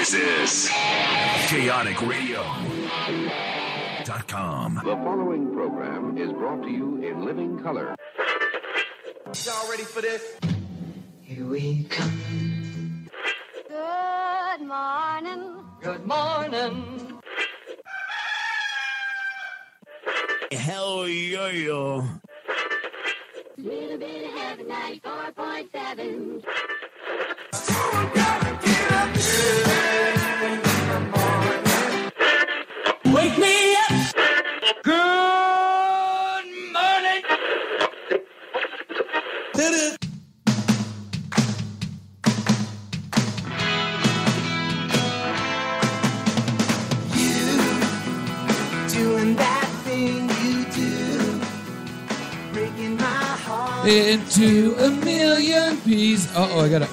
This is ChaoticRadio.com. The following program is brought to you in living color. Y'all ready for this? Here we come. Good morning. Good morning. Hell yeah. Little bit of heaven, 94.7. Wake me up. Good morning. Hit it. Doing that thing you do, breaking my heart into a million pieces. Uh-oh, I gotta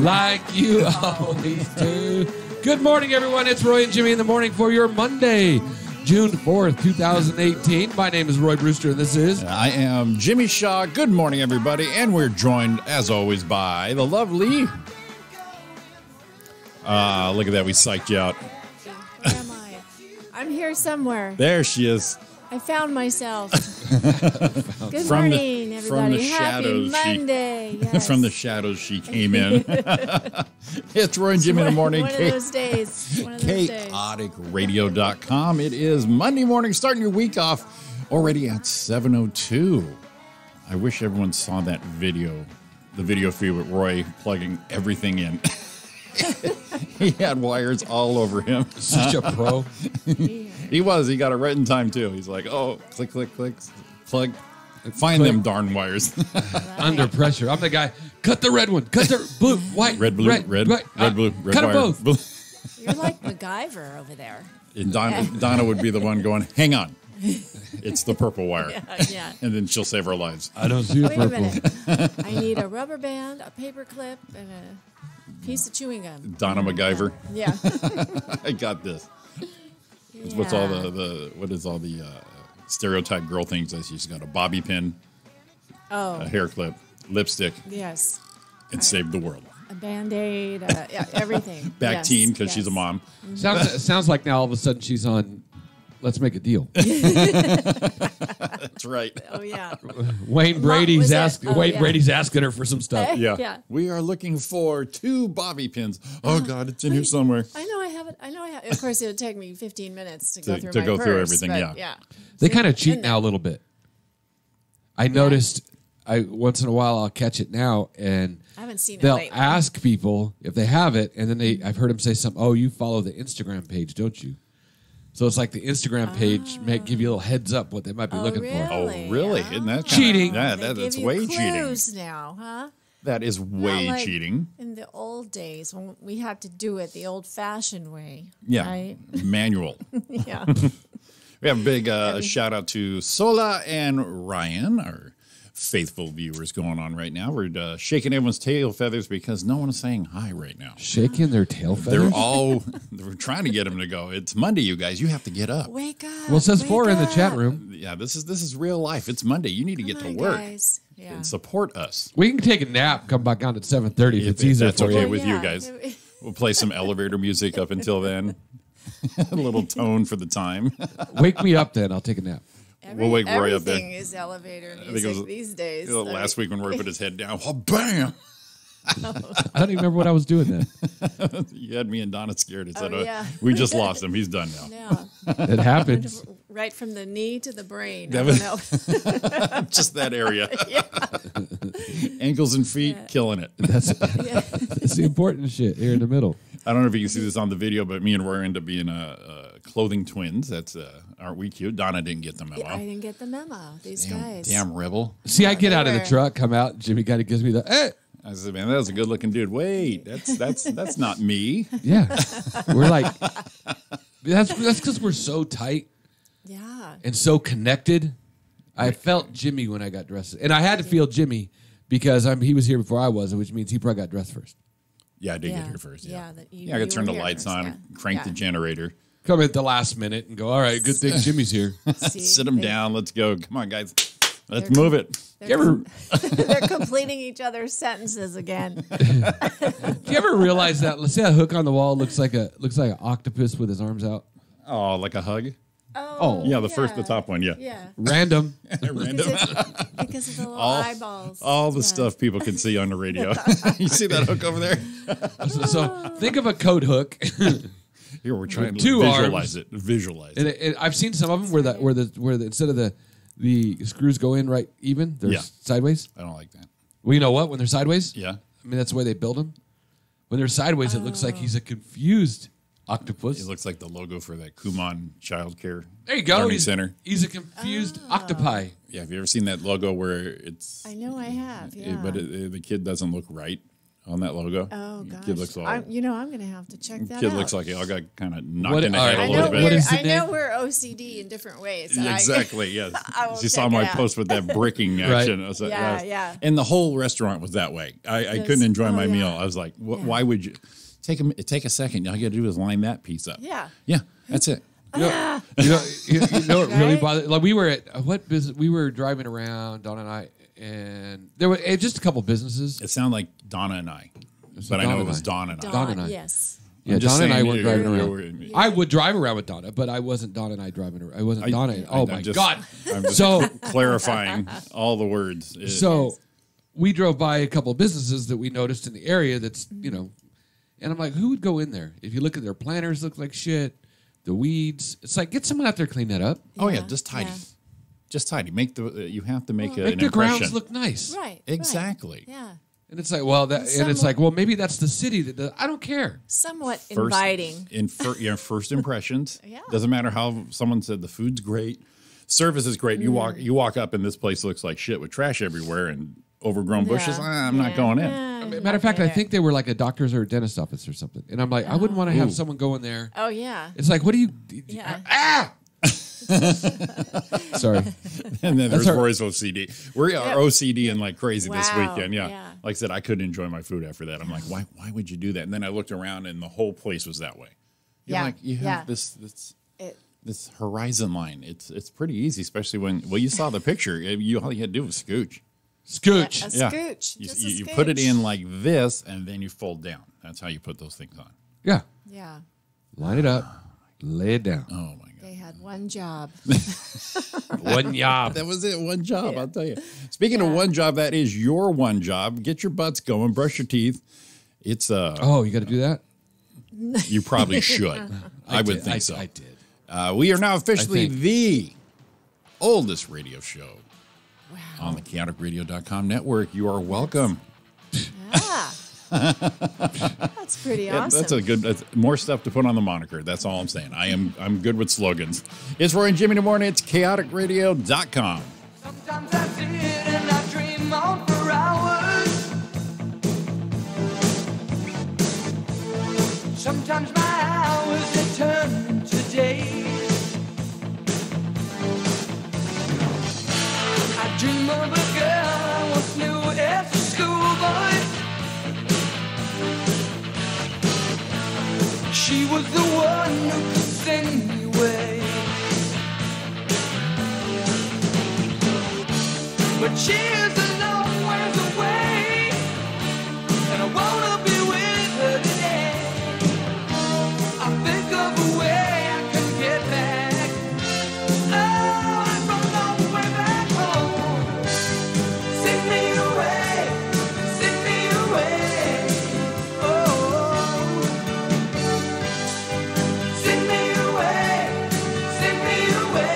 like you always do. Good morning, everyone. It's Roy and Jimmy in the morning for your Monday, June 4th, 2018. My name is Roy Brewster, and this is... I am Jimmy Shaw. Good morning, everybody. And we're joined, as always, by the lovely... look at that. We psyched you out. Where am I? I'm here somewhere. There she is. I found myself. Good morning, everybody. From the Happy shadows, Monday. Yes. From the shadows, she came in. It's Roy and Jimmy in the morning. One of those days. Kaoticradio.com. It is Monday morning, starting your week off already at 7:02. I wish everyone saw that video, the video feed with Roy plugging everything in. He had wires all over him. Such a pro. He was. He got it right in time, too. He's like, oh, click, click, click, plug. Find them darn wires. Under pressure. I'm the guy. Cut the red one. Cut the blue, white, Red, blue, red, blue, red cut wire. them both. You're like MacGyver over there. And Donna would be the one going, hang on. It's the purple wire. Yeah. And then she'll save our lives. I don't see a Wait a purple. minute. I need a rubber band, a paper clip, and a piece of chewing gum. Donna MacGyver. Yeah. I got this. What's all what is all the stereotype girl things? She's got a bobby pin, a hair clip, lipstick, Yes. and saved the world. A Band-Aid, yeah, everything. Bactine, because she's a mom. Sounds like now all of a sudden she's on Let's Make a Deal. That's right. Oh, yeah. Wayne Brady's asking her for some stuff. Yeah. Yeah. We are looking for 2 bobby pins. Oh, God, it's in here somewhere. I know I have it. Of course, it would take me 15 minutes to go through to my go purse, through everything, but yeah. They kind of cheat now a little bit. I noticed once in a while I'll catch it now, and I haven't seen it they'll lately. ask people if they have it, and then I've heard them say something, oh, you follow the Instagram page, don't you? So it's like the Instagram page may give you a little heads up what they might be looking for. Oh, really? Isn't that Cheating. That's way cheating. Clues now, huh? That is way Not like cheating. In the old days when we had to do it the old-fashioned way. Yeah. Right? Manual. Yeah. We have a big shout out to Sola and Ryan, our faithful viewers going on right now. We're shaking everyone's tail feathers because no one is saying hi right now. Shaking their tail feathers? We're trying to get them to go. It's Monday, you guys. You have to get up. Wake up. Well, it says wake 4 in the chat up. room. Yeah, this is real life. It's Monday. You need to get Come to on, work guys. Yeah. and support us. We can take a nap, come back on at 7:30 if it's If easier that's for okay you. with you guys. We'll play some elevator music up until then. A little tone for the time. Wake me up then. I'll take a nap. We'll wake Roy up there. Everything is elevator I think music it was these days. last week when Roy put his head down. Oh, bam! I don't even remember what I was doing then. You had me and Donna scared. It said, yeah. we just lost him. He's done now. Yeah. It happens. Right from the knee to the brain. That I was- don't know. Just that area. Ankles and feet, killing it. That's the important shit here in the middle. I don't know if you can see this on the video, but me and Roy end up being clothing twins. That's aren't we cute? Donna didn't get the memo. I didn't get the memo. These guys. Damn rebel. See, I get out of the were- truck, come out, Jimmy kind of gives me the, hey. I said, man, that was a good looking dude. Wait, that's not me. Yeah. We're like, that's because we're so tight Yeah. and so connected. I felt Jimmy when I got dressed. And I had to feel Jimmy because he was here before I was, which means he probably got dressed first. Yeah, I did get here first. Yeah, I could turn the lights on, crank the generator. Come at the last minute and go, all right, good thing Jimmy's here. Sit him down. Let's go. Come on, guys. Let's move it. You They're completing each other's sentences again. Do you ever realize that? Let's say a hook on the wall looks like an octopus with his arms out. Oh, like a hug? Oh, Yeah, the top one, yeah. Yeah. Random. Random. Because of the little eyeballs. All the stuff people can see on the radio. You see that hook over there? So think of a coat hook. Here we're trying to Two visualize arms. it. Visualize And it. I've seen some of them where instead of the screws go in right even, they're Yeah. sideways. I don't like that. Well, you know what? When they're sideways, Yeah. I mean that's the way they build them. When they're sideways, it looks like he's a confused octopus. It looks like the logo for that Kumon Child Care There you go. Learning Center. He's a confused octopi. Yeah, have you ever seen that logo where it's... I know I have, yeah. But the kid doesn't look right on that logo. Oh, gosh. Kid looks all... I'm going to have to check that Kid out. looks like he all got kind of knocked What- in the all head right, a little bit. what is the I know name? we're OCD in different ways. and Exactly, yes. I will You saw check my it out. post with that bricking Right. action. I was like, Yeah, yeah. And the whole restaurant was that way. I Yes. couldn't enjoy Oh, my yeah. meal. I was like, why would you... Take a second. All you got to do is line that piece up. Yeah. Yeah, that's it. You know what really Right? bothered? Like we were at what business? We were driving around, Donna and I, and there were just a couple businesses. It sounded like Donna and I. But I Donna know it and was I. Dawn and I. Dawn and I. Yes. Yeah, I'm just Donna and I saying, were you- driving you- around. you- I would drive around with Donna, but I wasn't Donna and I driving around. I wasn't Donna. Oh my God! I'm just So clarifying all the words. So we drove by a couple of businesses that we noticed in the area that's, and I'm like, who would go in there? If you look at their planters, look like shit. The weeds. It's like, get someone out there clean that up. oh yeah, just tidy. Yeah. Just tidy. You have to make Make an the impression. grounds look nice. Right. Exactly. Right. Yeah. And it's like, well, maybe that's the city that does. I don't care. Somewhat First- inviting. First impressions. Yeah. Doesn't matter how someone said the food's great, service is great. You walk up and this place looks like shit with trash everywhere and overgrown bushes. I'm not going in. Matter of fact, I think they were like a doctor's or a dentist's office or something. And I'm like, I wouldn't want to have someone go in there. Oh, yeah. It's like, what do you? Yeah. Ah! Sorry. And then there's our- Roy's OCD. We are OCD and like crazy this Wow, weekend. Yeah. yeah. Like I said, I couldn't enjoy my food after that. I'm like, why would you do that? And then I looked around and the whole place was that way. You're Yeah, like, you yeah. have It- this horizon line. It's pretty easy, especially when you saw the picture. All you had to do was scooch. Scooch. A Yeah. scooch. You, Just a you put it scooch. in like this and then you fold down. That's how you put those things on. Yeah. Yeah. Line it up. Lay it down. Oh my God. They had one job. One job. That was it. One job, I'll tell you. Speaking of one job, that is your one job. Get your butts going. Brush your teeth. It's Oh, you got to do that? you probably should. I would think so. I did. We are now officially I think. the oldest radio show on the chaoticradio.com network. You are welcome. Yeah. That's pretty Yeah, awesome. that's more stuff to put on the moniker. That's all I'm saying. I'm good with slogans. It's Roy and Jimmy in the morning. It's chaoticradio.com. Sometimes I sit and I dream on for hours. Sometimes my hours they turn into days. I dream of a girl I once knew as a schoolboy. She was the one who could send me away. But she is a long ways away, and I wanna be with her today. I think of a way I can get back. Oh, I run all the way back home. Send me away, send me away. Oh, send me away, send me away.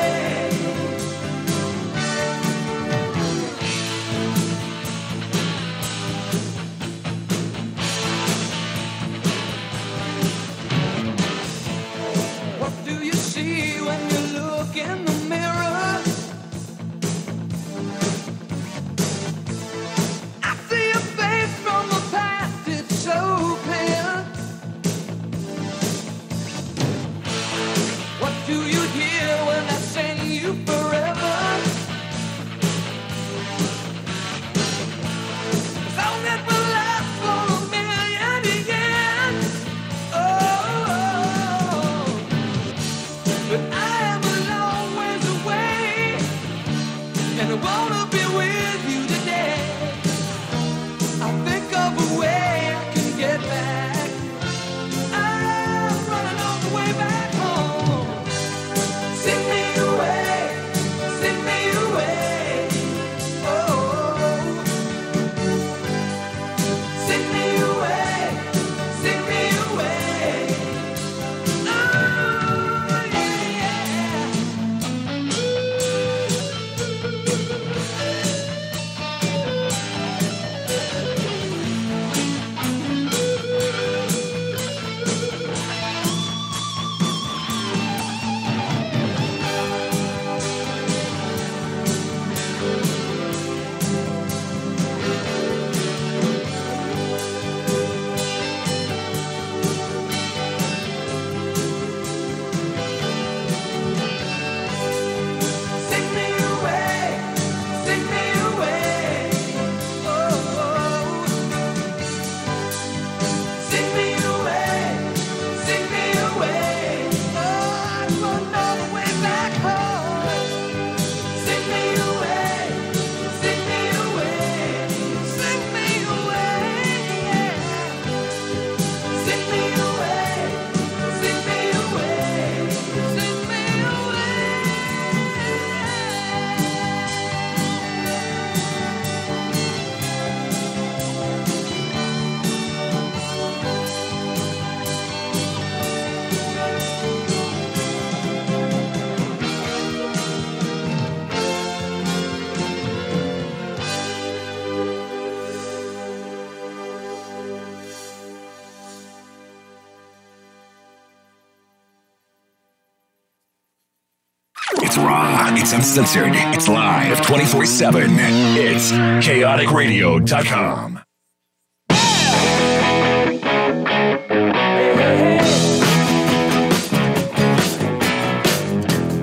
raw. It's uncensored. It's live 24/7. It's chaoticradio.com.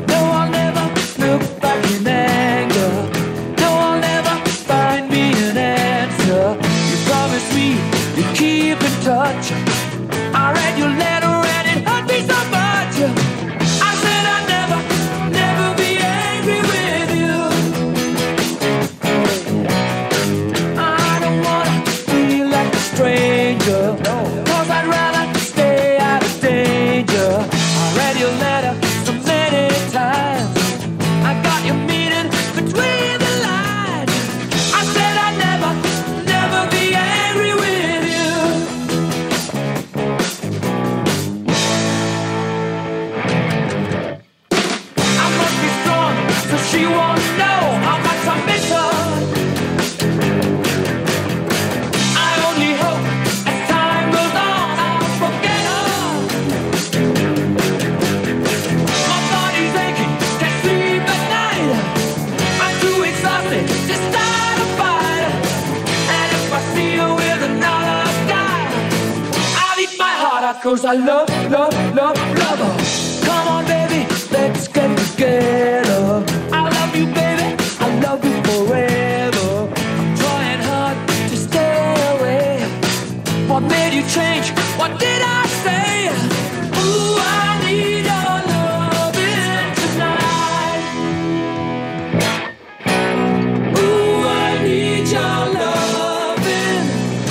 No, I'll never look back in anger. No, I'll never find me an answer. You promised me you'd keep in touch. I read your letter and it hurt me so much. I said I'd never be angry with you. I don't wanna feel like a stranger, 'cause I'd rather stay out of danger. I read your letter so many times. I got your meaning between the lines. I said I'd never be angry with you. I must be strong so she won't know how much I miss her. I only hope as time goes on I'll forget her. My body's aching, can't sleep at night. I'm too exhausted to start a fight. And if I see her with another guy, I'll eat my heart out 'cause I love her. Come on, baby, let's get together. I love you, baby, I love you forever. I'm trying hard to stay away. What made you change? What did I say? Ooh, I need your loving tonight. Ooh, I need your loving.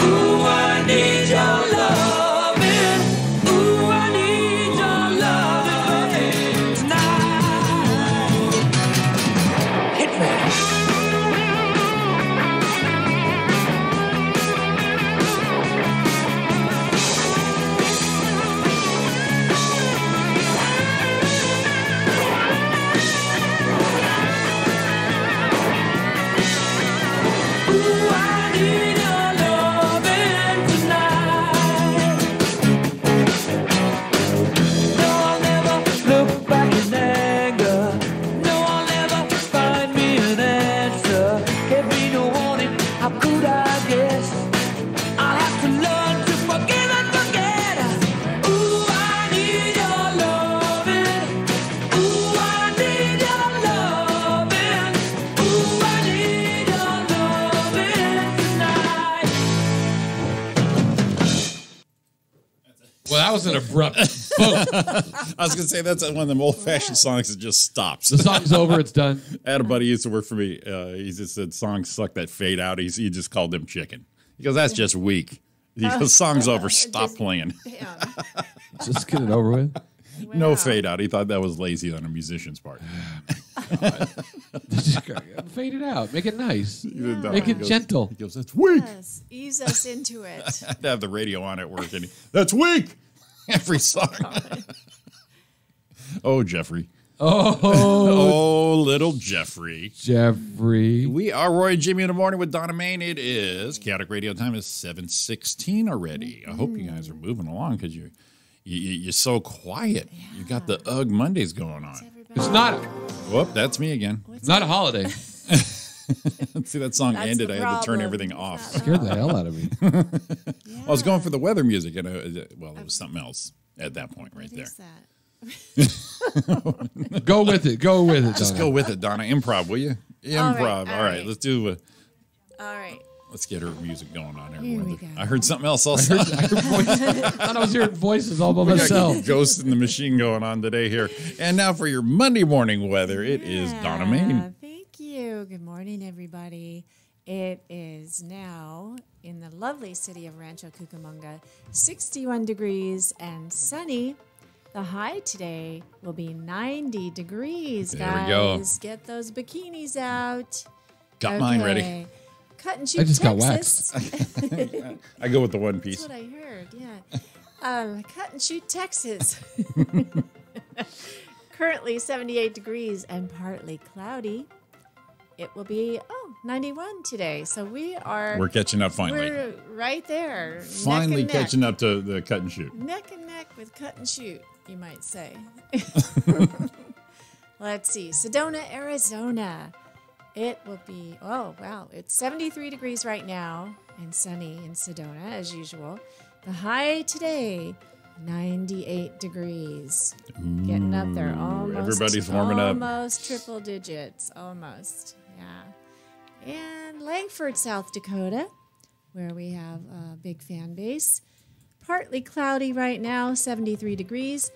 Ooh, I need your loving. Ooh, I need your loving tonight. Hit me. Ooh, I need your loving tonight. No, I'll never look back in anger. No, I'll never find me an answer. Gave me no warning, how could I guess? I'll have to learn to forgive and forget. Ooh, I need your loving. Ooh, I need your loving. Ooh, I need your loving tonight. Well, that was an abrupt boom. I was going to say that's one of them old-fashioned songs that just stops. The song's over. It's done. I had a buddy who used to work for me. He just said songs suck that fade out. He just called them chicken. He goes, that's just weak. He goes, song's over. Stop playing. Damn. Just get it over with. No Wow. fade out. He thought that was lazy on a musician's part. Just fade it out. Make it nice. No, Make he it goes- gentle. He goes, that's weak. Yes, ease us into it. I'd have the radio on at work, and that's weak. Every song. Oh, Jeffrey. Oh, Oh, little Jeffrey. Jeffrey. We are Roy and Jimmy in the morning with Donna Main. It is Chaotic Radio time is 7:16 already. I hope you guys are moving along because you're so quiet. You got the Ugg Mondays going on. It's not. Whoop, that's me again. It's not a holiday. See, that song That's ended. the I had to turn problem. everything off. Scared the hell out of me. I was going for the weather music, and it was something else at that point right What there. is that? Go with it. Go with it. Just Donna. go with it, Donna. Improv, will you? Improv. all All right, right. let's do. All right. Let's get her music going on. Here Everyone. we go. I heard something else also. I thought I was hearing voices all by myself. Ghost in the machine going on today here. And now for your Monday morning weather, it is Donna Main. Thank you. Good morning, everybody. It is now in the lovely city of Rancho Cucamonga, 61 degrees and sunny. The high today will be 90 degrees, There we guys. go. Get those bikinis out. Got mine ready. Cut and shoot I just got Texas. I go with the one piece. That's what I heard, yeah. Cut and shoot Texas. Currently 78 degrees and partly cloudy. It will be, 91 today. So We're catching up finally. We're right there. Finally neck and catching up to the cut and shoot. neck and neck with cut and shoot, you might say. Let's see. Sedona, Arizona. It will be, oh, wow. It's 73 degrees right now and sunny in Sedona, as usual. The high today, 98 degrees. Getting up there almost. Everybody's warming up. Almost triple digits. Almost. Yeah. And Langford, South Dakota, where we have a big fan base. Partly cloudy right now, 73 degrees.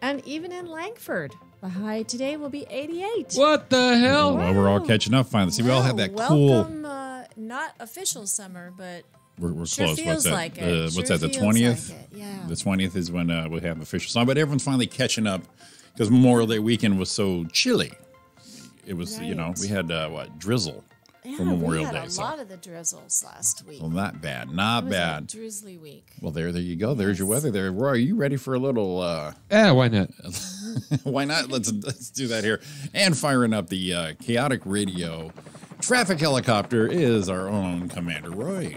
And even in Langford, the high today will be 88. What the hell? Well, we're all catching up finally. See, we all have that welcome, not official summer, but We're sure close. feels What's that? like it. What's Sure that? The feels 20th. like it, yeah. The 20th is when we have official summer. But everyone's finally catching up because Memorial Day weekend was so chilly. It was, you know, Right. we had drizzle yeah, for Memorial we had Day. a lot of the drizzles last week. Well, not bad, It not was bad. a drizzly week. Well, there you go. There's your weather. There, Roy. Are you ready for a little? Yeah, why not? Why not? Let's do that here. And firing up the Kaotic radio traffic helicopter is our own Commander Roy.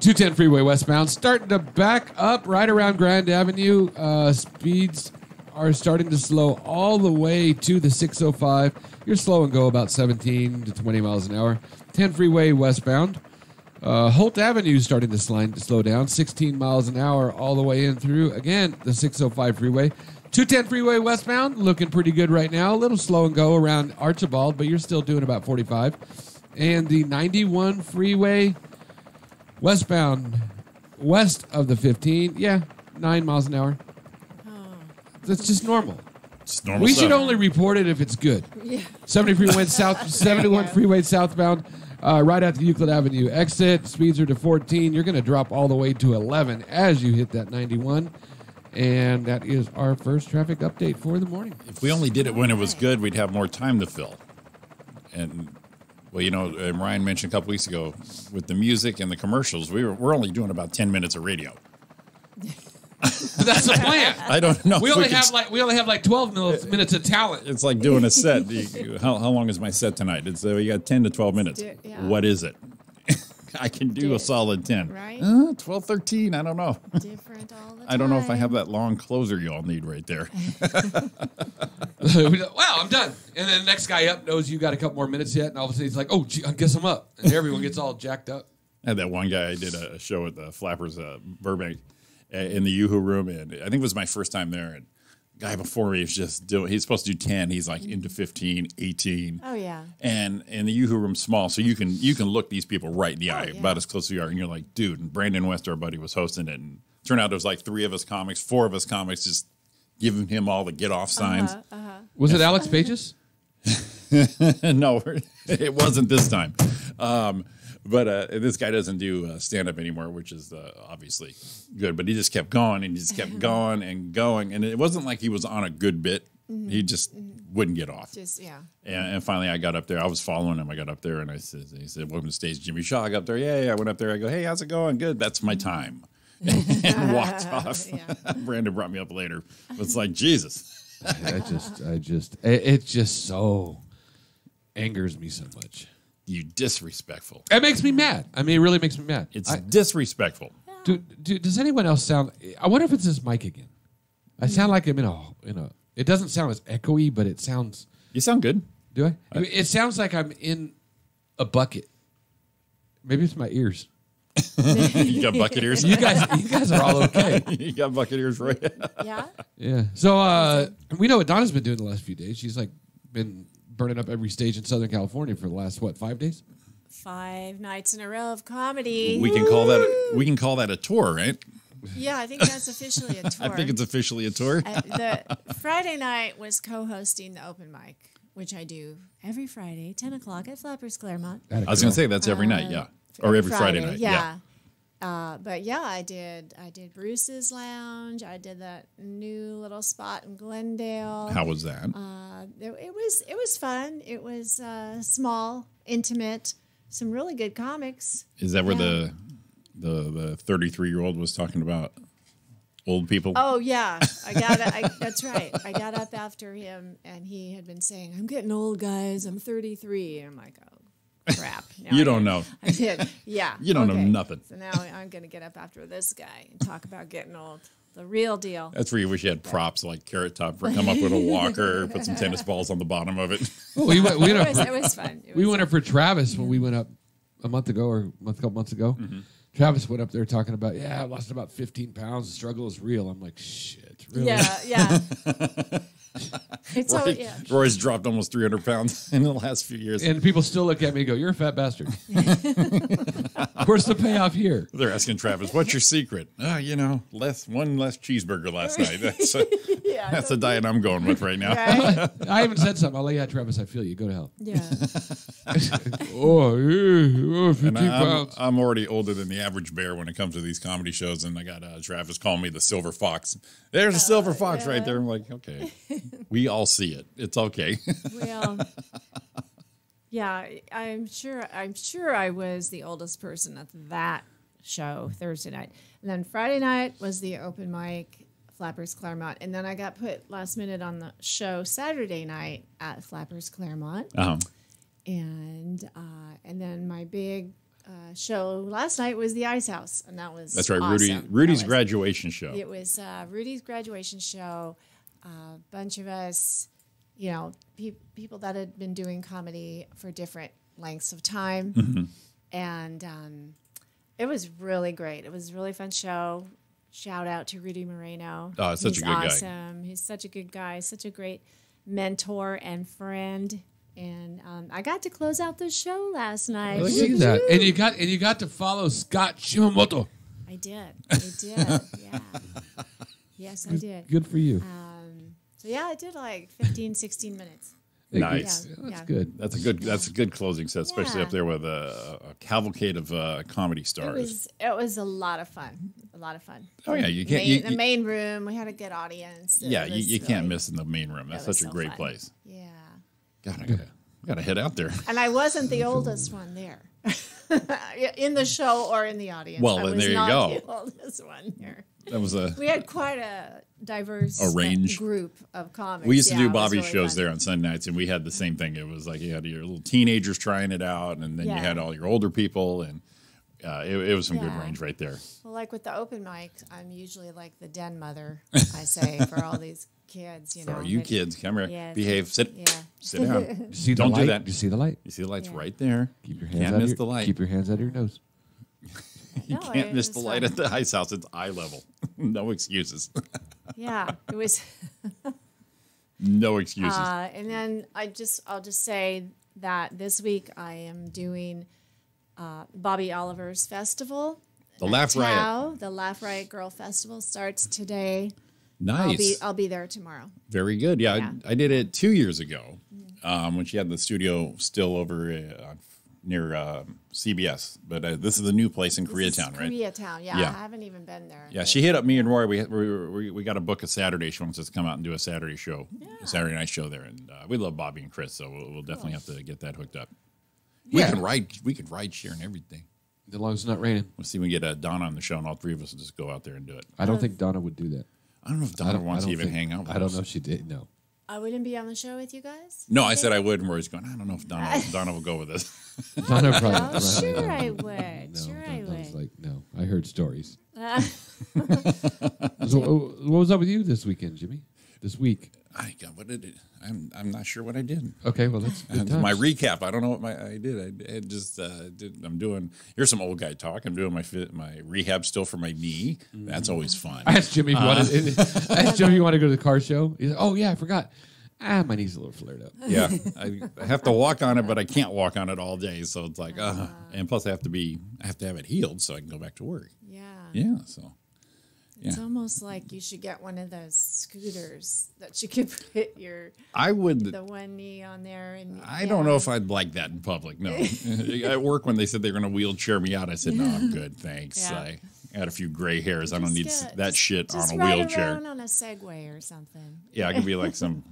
210 freeway westbound, starting to back up right around Grand Avenue. Speeds are starting to slow all the way to the 605. You're slow and go about 17 to 20 miles an hour. 10 freeway westbound. Holt Avenue is starting to slow down, 16 miles an hour all the way in through, again, the 605 freeway. 210 freeway westbound, looking pretty good right now. A little slow and go around Archibald, but you're still doing about 45. And the 91 freeway westbound, west of the 15, 9 miles an hour. That's just normal. It's normal We stuff. should only report it if it's good. Yeah. 71 freeway southbound, right at the Euclid Avenue exit. Speeds are to 14. You're going to drop all the way to 11 as you hit that 91. And that is our first traffic update for the morning. If we only did it when it was good, we'd have more time to fill. And well, you know, Ryan mentioned a couple weeks ago with the music and the commercials, we're only doing about 10 minutes of radio. But that's the plan. I don't know. We if only can- have like 12 minutes of talent. It's like doing a set. How long is my set tonight? It's you got 10 to 12 minutes. Yeah. What is it? I can do a solid 10. Right? 12, 13, I don't know. Different all the time. I don't know if I have that long closer you all need right there. Wow, I'm done. And then the next guy up knows you got a couple more minutes yet, and all of a sudden he's like, "Oh, gee, I guess I'm up," and everyone gets all jacked up. I had that one guy. I did a show at the Flappers Burbank in the Yoo-Hoo room, and I think it was my first time there. And the guy before me was just doing. He's supposed to do 10. He's like into 15, 18. Oh, yeah. And the Yoo-Hoo room's small, so you can look these people right in the eye, yeah. about as close as you are, and you're like, dude. And Brandon West, our buddy, was hosting it, and turned out there was like 4 of us comics, just giving him all the get off signs. Was it Alex Pages? No, it wasn't this time. But this guy doesn't do stand-up anymore, which is obviously good. But he just kept going, and he just kept going and going. And it wasn't like he was on a good bit. He just wouldn't get off. Just, yeah. And finally, I got up there. I was following him. I got up there, and he said, welcome to stage, Jimmy Shaw. I got up there. Yeah. I went up there. I go, hey, how's it going? Good. That's my time. And walked off. Brandon brought me up later. It's like, Jesus. It just so angers me so much. You disrespectful. It makes me mad. I mean, it really makes me mad. It's disrespectful. Does anyone else sound? I wonder if it's this mic again. I sound like I'm in a. It doesn't sound as echoey, but it sounds. You sound good. Do I? I mean, it sounds like I'm in a bucket. Maybe it's my ears. You got bucket ears? You guys are all okay. You got bucket ears, right? Yeah? Yeah. So we know what Donna's been doing the last few days. She's like been burning up every stage in Southern California for the last 5 days? 5 nights in a row of comedy. We can call that a tour, right? Yeah, I think that's officially a tour. I think it's officially a tour. The Friday night was co-hosting the open mic, which I do every Friday, 10 o'clock at Flappers Claremont. I was going to say that's every night, yeah. Or every Friday night. Yeah. But yeah, I did Bruce's Lounge. I did that new little spot in Glendale. How was that? It was fun. It was small, intimate, some really good comics. Is that where the 33-year-old was talking about old people? Oh yeah, that's right. I got up after him, and he had been saying, "I'm getting old, guys. I'm 33." And I'm like, "Oh, crap. Now You I don't did. know. I did. Yeah. You don't know okay. nothing. So now I'm going to get up after this guy and talk about getting old. The real deal. That's where you wish you had props like Carrot Top for come up with a walker, put some tennis balls on the bottom of it. Well, we went It up was, for, it was fun. It we was went up for Travis when we went up a month ago or a couple months ago. Mm-hmm. Travis went up there talking about, I lost about 15 pounds. The struggle is real. I'm like, shit, really? Yeah. It's all, Roy, yeah. Roy's dropped almost 300 pounds in the last few years. And people still look at me and go, you're a fat bastard. Where's the payoff here? They're asking Travis, what's your secret? One less cheeseburger last night. That's a diet I'm going with right now. Right? I even said something. I'll lay out, Travis. I feel you. Go to hell. Yeah. 15 And pounds. I'm already older than the average bear when it comes to these comedy shows, and I got Travis calling me the silver fox. There's a silver fox right there. I'm like, okay, we all see it. It's okay. Well, yeah, I'm sure I was the oldest person at that show Thursday night. And then Friday night was the open mic, Flappers Claremont. And then I got put last minute on the show Saturday night at Flappers Claremont. Uh-huh. And then my big show last night was the Ice House, and that was That's right, awesome. Rudy's That was- graduation show. It was Rudy's graduation show. A bunch of us, people that had been doing comedy for different lengths of time, Mm-hmm. and it was really great. It was a really fun show. Shout out to Rudy Moreno. Oh, such He's a good guy. awesome. He's such a good guy, such a great mentor and friend. And I got to close out the show last night. I see that. And you got to follow Scott Shimamoto. I did. Yeah. Yes, I did. Good for you. So yeah, I did like 15, 16 minutes. Nice. Yeah, That's yeah. good. That's a good closing set, especially Yeah. up there with a cavalcade of comedy stars. It was a lot of fun. A lot of fun. Oh yeah, you can't. The main room, we had a good audience. It Yeah, was you can't really- miss in the main room. That's it was such a so great fun. place. Yeah. God, I gotta head out there. And I wasn't the oldest one there. In the show or in the audience. Well, I then was there you not go. the oldest one there. That was We had quite a diverse A range. group of comics. We used to Yeah, do it was Bobby's really shows fun. there on Sunday nights, and we had the same thing. It was like you had your little teenagers trying it out, and then you Yeah. had all your older people, and it was some good Yeah. range right there. Well, like with the open mic, I'm usually like the den mother, I say, for all these kids, For all you but- kids, come here, Yeah, behave, sit, yeah. sit down. You see the Don't do light? that. You see the light? You see the lights Yeah. right there. Keep your Can't hands out miss of the your, light. Keep your hands out of your nose. You No, can't it miss was the light fun. at the ice house. It's eye level. No excuses. Yeah, it was. No excuses. And then I'll just say that this week I am doing Bobby Oliver's festival. The Laugh Riot. Tao. The Laugh Riot Girl Festival starts today. Nice. I'll be there tomorrow. Very good. Yeah, Yeah. I did it 2 years ago when she had the studio still over near CBS. But this is the new place in Koreatown, right? Koreatown, yeah. Yeah. I haven't even been there. Yeah, but- she hit up me and Roy. We got to book a Saturday. She wants us to come out and do a Saturday show, a Saturday night show there. And we love Bobby and Chris, so we'll definitely have to get that hooked up. Yeah. We can ride share and everything. As long as it's not raining. We'll see if we can get Donna on the show, and all three of us will just go out there and do it. I don't think Donna would do that. I don't know if Donna wants to even hang out with I don't us. know if she did. No. I wouldn't be on the show with you guys? No, I said I would, and Roy's going, I don't know if Donna will go with us. Donna probably. Oh, sure no, I no, would. No, Sure I Donna's would. like, no. I heard stories. So, what was up with you this weekend, Jimmy? This week? What did it? I'm not sure what I did. Okay, well, that's good My times. recap. I don't know what I did. I just did. I'm doing. Here's some old guy talk. I'm doing my rehab still for my knee. That's always fun. I asked Jimmy if you wanted. I asked Jimmy if you want to go to the car show. He said, "Oh yeah, I forgot. My knee's a little flared up." Yeah, I have to walk on it, but I can't walk on it all day. So it's like, and plus I have to have it healed so I can go back to work. Yeah. Yeah. So It's almost like you should get one of those scooters that you could put I would. the one knee on there. And I don't know if I'd like that in public. No. At work, when they said they're going to wheelchair me out, I said, no, I'm good. Thanks. Yeah. I had a few gray hairs. I don't need that shit on just a ride wheelchair. around on a Segway or something. Yeah, I could be like some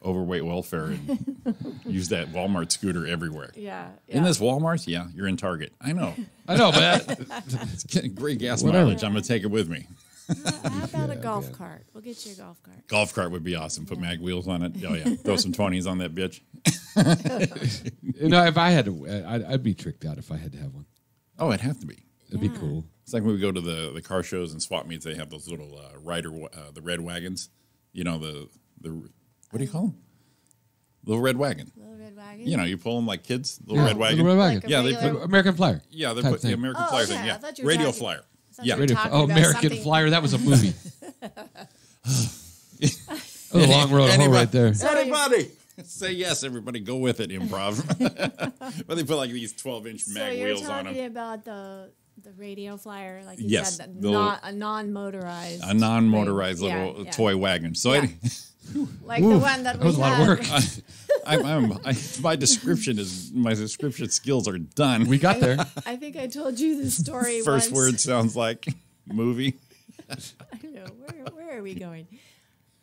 overweight welfare and use that Walmart scooter everywhere. Yeah. In this Walmart? Yeah, you're in Target. I know. I know, but It's getting great gas Whatever. mileage. I'm going to take it with me. How about a golf cart? We'll get you a golf cart. Golf cart would be awesome. Put mag wheels on it. Oh, yeah. Throw some 20s on that bitch. If I had to, I'd be tricked out if I had to have one. Oh, it'd have to be. It'd be cool. It's like when we go to the car shows and swap meets. They have those little the red wagons. You know the what do you call them? Little red wagon. Little red wagon. You know, you pull them like kids. Little red wagon. Little red wagon. Like a Yeah, they regular- put American Flyer. Yeah, they type put the thing. American Oh, Flyer okay. thing. I Yeah, thought you were Radio talking- Flyer. thought Yeah, you were Radio talking Oh, about American something- Flyer. That was a movie. Oh, the long road home right there. Anybody say yes, everybody. Go with it, improv. But they put like these 12-inch So mag you're wheels on talking them. about the radio flyer, like you Yes, said, the- a non-motorized, A non-motorized thing. little Yeah, yeah. toy wagon. So Yeah. like the one that That we was a lot had. of work. my description skills are done. We got there. I think I told you the story. First once. word sounds like movie. I know. Where are we going?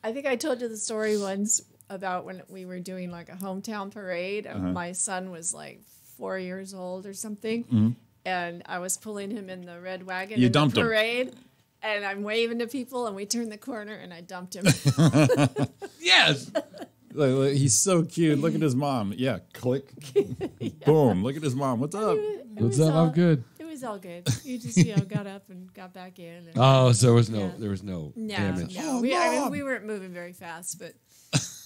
I think I told you the story once about when we were doing like a hometown parade, and my son was like 4 years old or something, and I was pulling him in the red wagon You in dumped the him. parade, and I'm waving to people, and we turned the corner, and I dumped him. Yes. Look, he's so cute. Look at his mom. Yeah, click. Boom. Look at his mom. What's up? What's up? I'm good. It was all good. You just got up and got back in. And, Oh, so there was no, Yeah. there was no no, damage. no, I mean, we weren't moving very fast, but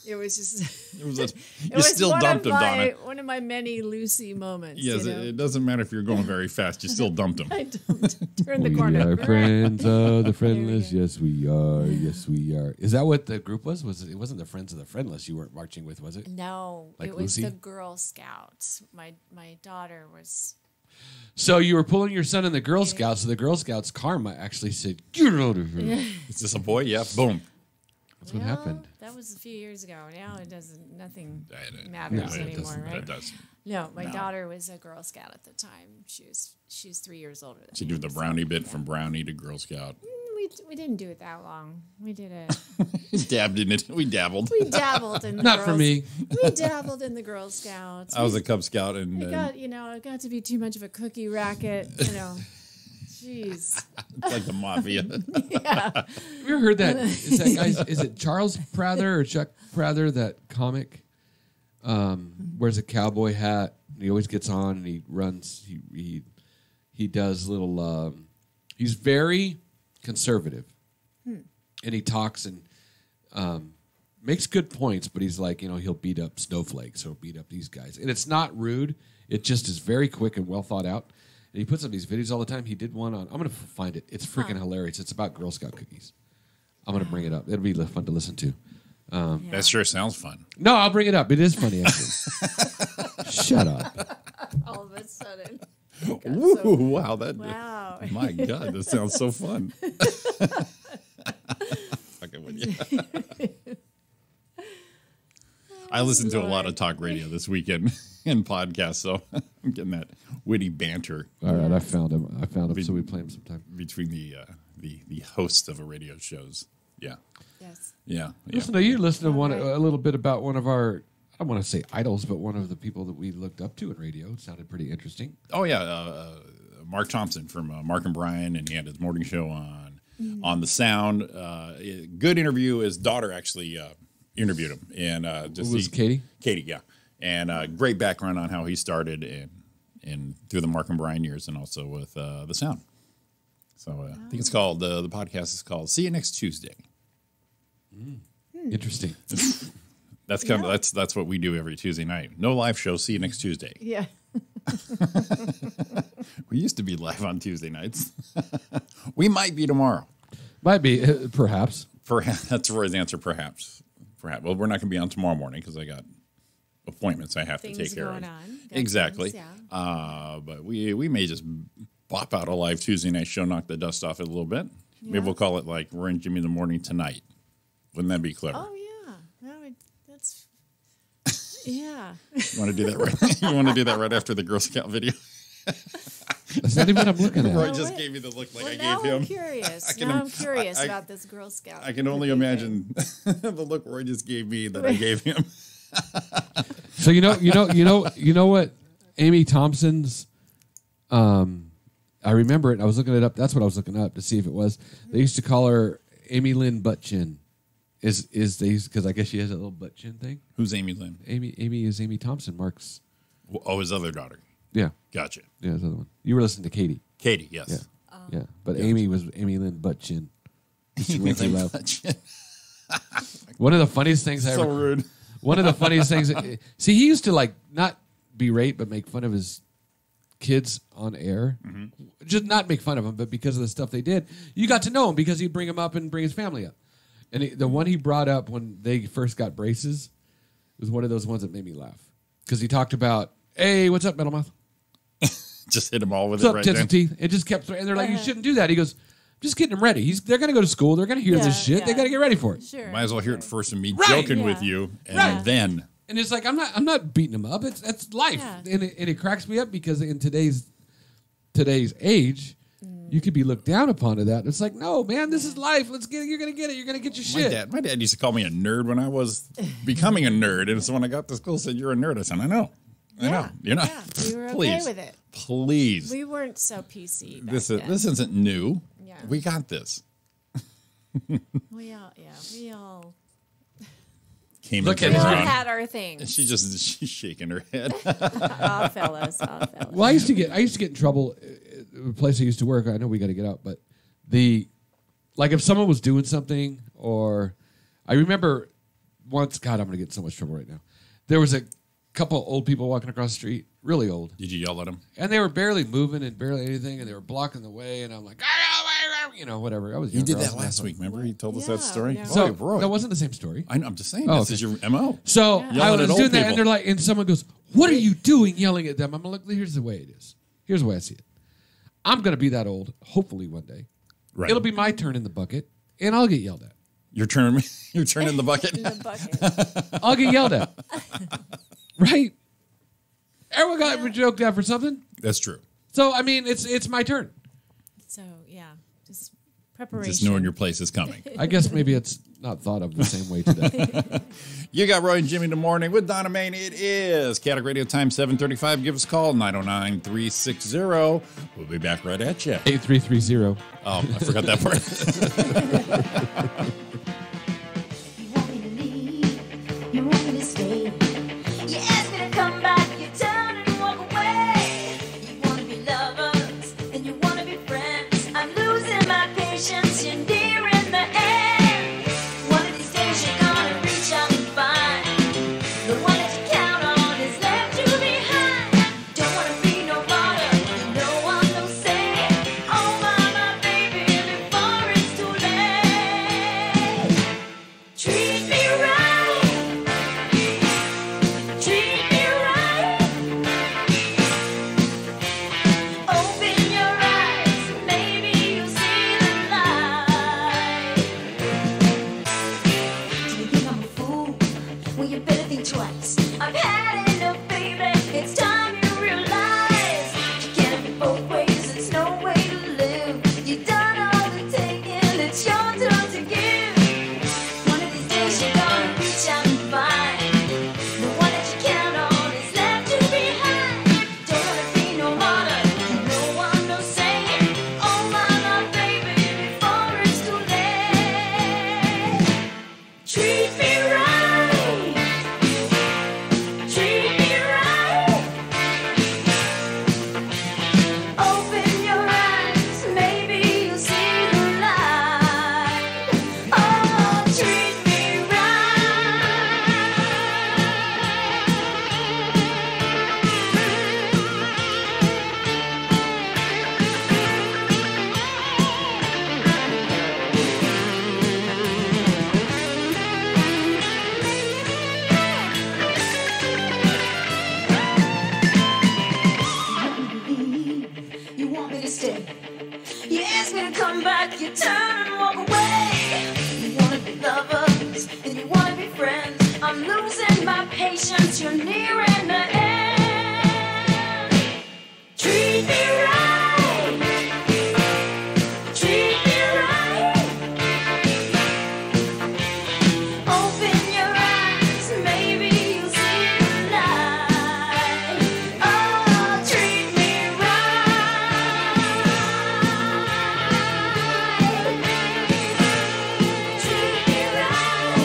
it was just. It was a, It you was still one dumped of him, my, Donna. one of my many Lucy moments. Yes, you know? it doesn't matter if you're going very fast. You still dumped him. I dumped, turned the We corner. are friends of the friendless. go. Yes, we are. Yes, we are. Is that what the group was? Was it? It wasn't the Friends of the Friendless you weren't marching with, was it? No, Like it was Lucy? the Girl Scouts. My daughter was. So you were pulling your son in the Girl Scouts. So the Girl Scouts karma actually said, "Get out of here." Is this a boy? Yeah. Boom. That's what happened. That was a few years ago. Now it doesn't. Nothing No, matters it anymore, doesn't. right? It does. No, my daughter was a Girl Scout at the time. She's 3 years older than She me. do the brownie bit from brownie to Girl Scout. We didn't do it that long. We did it. Dabbed in it. We dabbled. We dabbled in the Not for Girls- me. We dabbled in the Girl Scouts. I was a Cub Scout, and It got to be too much of a cookie racket. Jeez. it's like the mafia. Have you ever heard that? Is that guy? Is it Charles Prather or Chuck Prather? That comic wears a cowboy hat. And he always gets on and he runs. He does little. He's very conservative, and he talks and makes good points. But he's like, he'll beat up snowflakes. He'll beat up these guys, and it's not rude. It just is very quick and well thought out. And he puts up these videos all the time. He did one on. I'm gonna find it. It's freaking hilarious. It's about Girl Scout cookies. I'm gonna bring it up. It'll be fun to listen to. That sure sounds fun. No, I'll bring it up. It is funny, actually. Shut up. All of a sudden. Woo, wow, that. Wow. My God, that sounds so fun. Fucking with you. I listened to a lot of talk radio this weekend and podcasts, so I'm getting that witty banter All right, I found him. So we play him sometime. between the hosts of a radio shows. Yeah, Yes. yeah. Listen to you. Listen to a little bit about one of our. I don't want to say idols, but one of the people that we looked up to in radio. It sounded pretty interesting. Oh yeah, Mark Thompson from Mark and Brian, and he had his morning show on the Sound. Good interview. His daughter actually interviewed him, and just Was it Katie? Katie, yeah, and great background on how he started and through the Mark and Brian years, and also with the Sound. So I think it's called the podcast is called "See You Next Tuesday." Interesting. That's what we do every Tuesday night. No live show. See you next Tuesday. Yeah. We used to be live on Tuesday nights. We might be tomorrow. Might be, perhaps. Perhaps that's Roy's answer. Perhaps. Well, we're not going to be on tomorrow morning because I got appointments I have Things to take care going of. on. Got Exactly. things, yeah. But we may just pop out a live Tuesday night show, knock the dust off it a little bit. Maybe we'll call it like Roy and Jimmy in the morning tonight. Wouldn't that be clever? Oh yeah. That's. Yeah. You want to do that right? You want to do that right after the Girl Scout video? That's not even what I'm looking at. Roy No, just wait. gave me the look like Well, I now gave him. I'm curious. can Now im- I'm curious I- about this Girl Scout. I can only imagine the look Roy just gave me that I gave him. So you know what Amy Thompson's I remember it. I was looking it up. That's what I was looking up to see if it was. They used to call her Amy Lynn Butt Chin. is because I guess she has a little butt chin thing. Who's Amy Lynn? Amy is Amy Thompson, Mark's. Oh, his other daughter. Yeah. Gotcha. Yeah, his other one. You were listening to Katie. Katie, yes. Yeah. Yeah. But Amy was Amy Lynn butt chin. Amy Lynn Laugh. butt chin. One of the funniest things I So ever. rude. One of the funniest things. See, he used to like not berate, but make fun of his kids on air. Mm-hmm. Just not make fun of them, but because of the stuff they did, you got to know him because he'd bring him up and bring his family up. And the one he brought up when they first got braces was one of those ones that made me laugh because he talked about, "Hey, what's up, Metalmouth? Just hit them all with What's it up, right tits there. and teeth?" It just kept, and they're like, "You shouldn't do that." He goes, "Just getting them ready. They're going to go to school. They're going to hear this shit. They got to get ready for it." Sure. Might as well hear it first from me Right. joking with you, and then And it's like I'm not beating him up. It's life, Yeah. and it cracks me up because in today's age, you could be looked down upon to that. It's like, no, man, this is life. Let's get it. You're gonna get it. You're gonna get your shit. my dad used to call me a nerd when I was becoming a nerd, and so when I got to school, said, "You're a nerd." I said, "I know, I know, you're not." Yeah, we were Please. okay with it. Please, We weren't so PC. Back this then. isn't new. Yeah. We got this. We all Came Look into at her her. own. had our things. She's shaking her head. All fellows. Well, I used to get in trouble. The place I used to work. I know we got to get out, but if someone was doing something, or I remember once. God, I'm gonna get in so much trouble right now. There was a couple old people walking across the street, really old. Did you yell at him? And they were barely moving and barely anything, and they were blocking the way. And I'm like, whatever. I was. You younger, did I was that an last asshole. week. Remember, he told us Yeah, that story. yeah. So Roy. that wasn't the same story. I'm just saying, Oh, this is your MO. So I Yelling was at old doing that, people. and they're like, and someone goes, "What are you doing, yelling at them?" I'm like, "Here's the way it is. Here's the way I see it. I'm gonna be that old, hopefully one day. Right. It'll be my turn in the bucket, and I'll get yelled at. Your turn. Your turn in the bucket. In the bucket. I'll get yelled at, right? Everyone got joked at for something. That's true. So I mean, it's my turn. So yeah, just preparation. Just knowing your place is coming. I guess maybe it's not thought of the same way today. You got Roy and Jimmy in the morning with Donna Main. It is Kaotic Radio time, 7:35. Give us a call, 909-360. We'll be back right at you. 8330. Oh, I forgot that part. You want me to leave, you want me to stay. You ask me to come back, you turn and walk away. You want to be lovers, and you want to be friends. I'm losing my patience, you're nearing the end. One of these days you're gonna reach out and find the one that you count on is left you behind. Don't wanna be no martyr, no one no say. Oh my baby, before it's too late. Treat me right. Treat me right. Open your eyes, maybe you'll see the light. Do you think I'm a fool? Well, you better think twice. I've had enough, baby. It's time you realize you can't be both ways. It's no way to live. You've done all the taking. It's your turn to give. One of these days you're gonna reach out and find the one that you count on is left you behind. Don't wanna be no martyr, no one no saint. Oh my baby, before it's too late. Treat me right. Treat me right. Open your eyes, maybe you'll see the light. Oh, treat me You want me to stay? You ask me to come back, you turn and walk away. You wanna be lovers, and you wanna be friends. I'm losing my patience, you're nearing the end. Treat me right. Treat me right. Open your eyes, maybe you'll see the light. Oh, treat me right. Treat me right.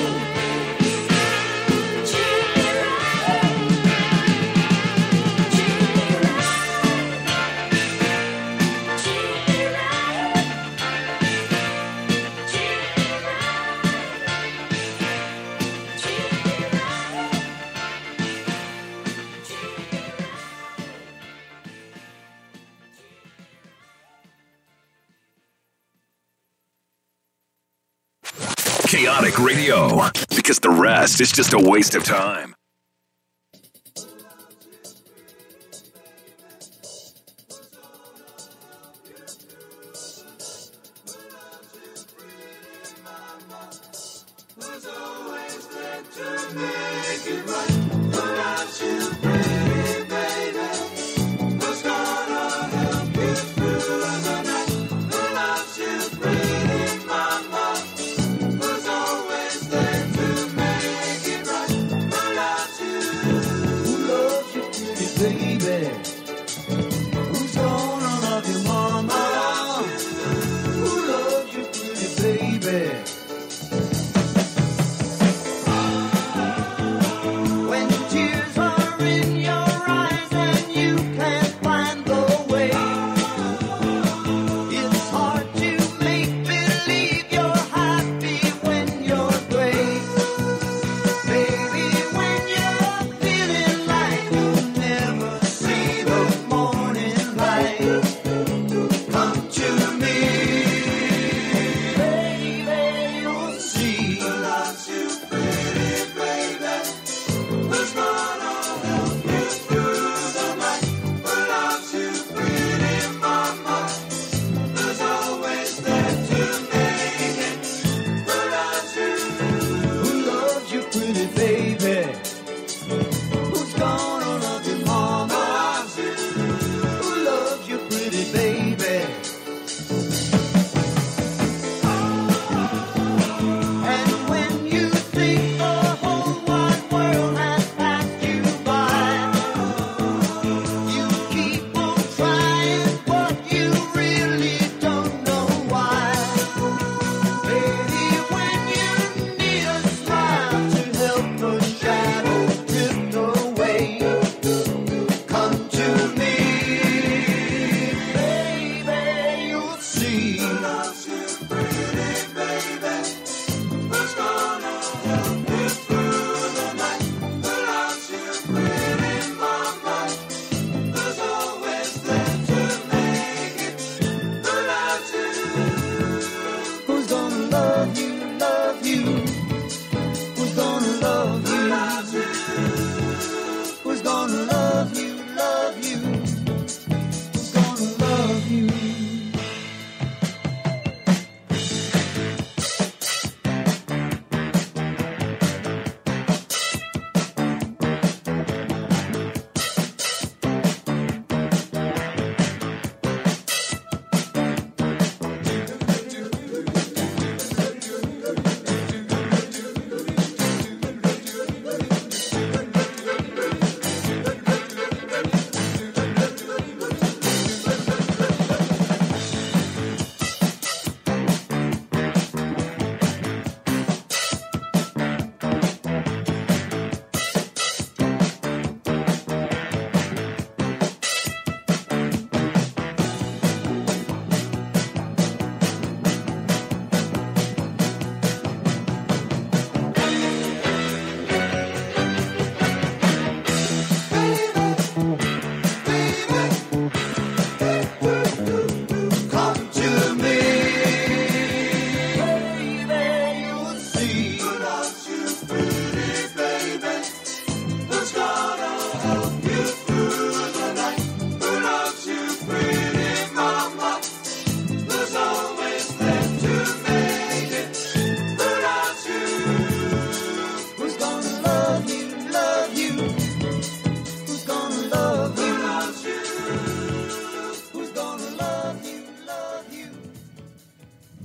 Chaotic Radio, because the rest is just a waste of time.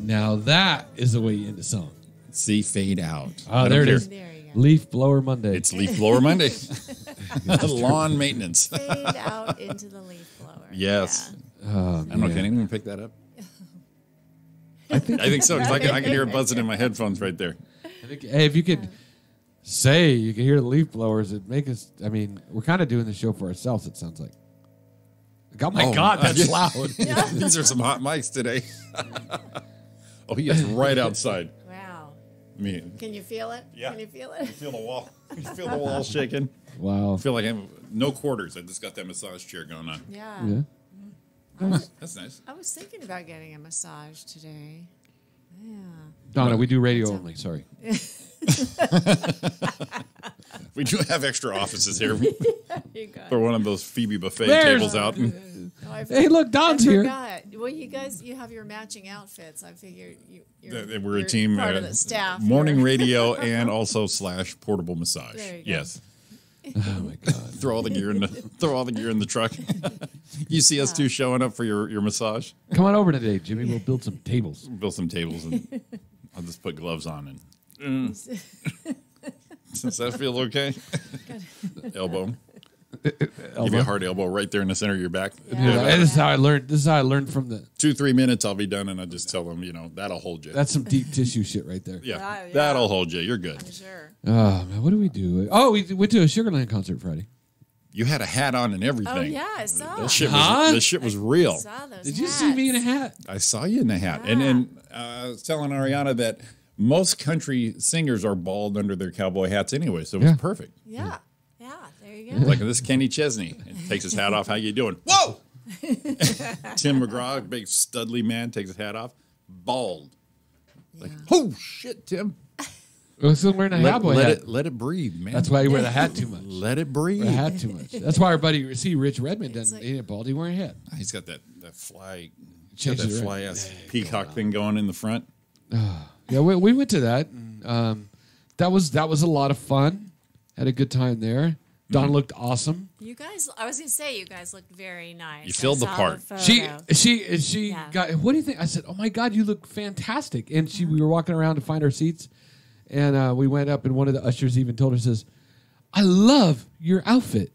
Now that is the way you end a song. See, fade out. Oh, there it is. There you go. Leaf Blower Monday. It's Leaf Blower Monday. Lawn maintenance. Fade out into the leaf blower. Yes. Yeah. Oh, I don't know. Can anyone pick that up? I think so. 'Cause I can hear it buzzing in my headphones right there. I think, hey, if you could say you can hear the leaf blowers, it'd make us. I mean, we're kind of doing the show for ourselves. It sounds like. Oh my God, that's loud. These are some hot mics today. Oh, he is right outside. Wow. Me. Can you feel it? Yeah. Can you feel it? Feel the wall. You feel the wall shaking. Wow. I feel like I have no quarters. I just got that massage chair going on. Yeah. Yeah. That's nice. I was thinking about getting a massage today. Donna, we do radio only. Sorry. We do have extra offices here. You got Throw one of those Phoebe buffet There's- tables out. Hey, look, Don's here. Well, you have your matching outfits. I figured you're We're a team. part of the staff. Morning here. radio and also / portable massage. There you go. Yes. Oh my God. Throw all the gear in the truck. You see us two showing up for your massage. Come on over today, Jimmy. We'll build some tables. Build some tables and I'll just put gloves on and. Does that feel okay? Elbow. Give you a hard elbow right there in the center of your back. Yeah. This is how I learned. This is how I learned from the. 2-3 minutes, I'll be done, and I just tell them, that'll hold you. That's some deep tissue shit right there. yeah, Yeah. that'll hold you. You're good. I'm sure. Oh man, what do we do? Oh, we went to a Sugarland concert Friday. You had a hat on and everything. Oh yeah, I saw. That shit was real. I saw those Did you see me in a hat? I saw you in the hat, and I was telling Ariana that most country singers are bald under their cowboy hats anyway, so it was perfect. Yeah. Yeah. There you go. Like this Kenny Chesney takes his hat off. How you doing? Whoa! Tim McGraw, big studly man, takes his hat off, bald. Like, oh shit, Tim. We're still wearing a cowboy hat. Let it breathe, man. That's why you wear the hat too much. Let it breathe. Wear the hat too much. That's why our buddy Rich Redmond doesn't. He ain't bald. He wearing a hat. He's got that fly, Changes it, right? fly ass peacock thing going in the front. Yeah, we went to that. And, that was a lot of fun. Had a good time there. Don looked awesome. You guys, I was gonna say, you guys looked very nice. You filled the I saw part. photo. She Yeah. got. What do you think? I said, "Oh my God, you look fantastic!" And we were walking around to find our seats, and we went up, and one of the ushers even told her, "says I love your outfit."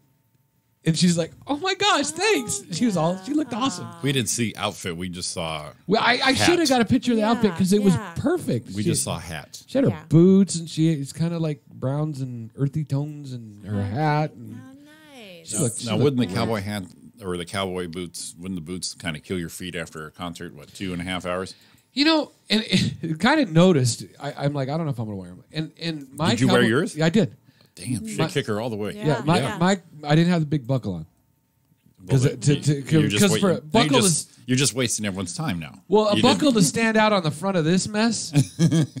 And she's like, "Oh my gosh, thanks!" She looked awesome. We didn't see outfit. We just saw. Well, I should have got a picture of the Yeah, outfit because it was yeah. perfect. We just saw hat. She had her Yeah. boots, and it's kind of like browns and earthy tones, and her hat. And Oh, nice. she looked- she Now, looked- wouldn't the cowboy hat or the cowboy boots? Wouldn't the boots kind of kill your feet after a concert? What, 2.5 hours? and it kind of noticed. I'm like, I don't know if I'm gonna wear them. And my Did you wear cowboy- yours? Yeah, I did. Damn, shit kicker all the way. Yeah. My I didn't have the big buckle on. Well, Because for a buckle you're just wasting everyone's time now. well, a You buckle didn't- to stand out on the front of this mess,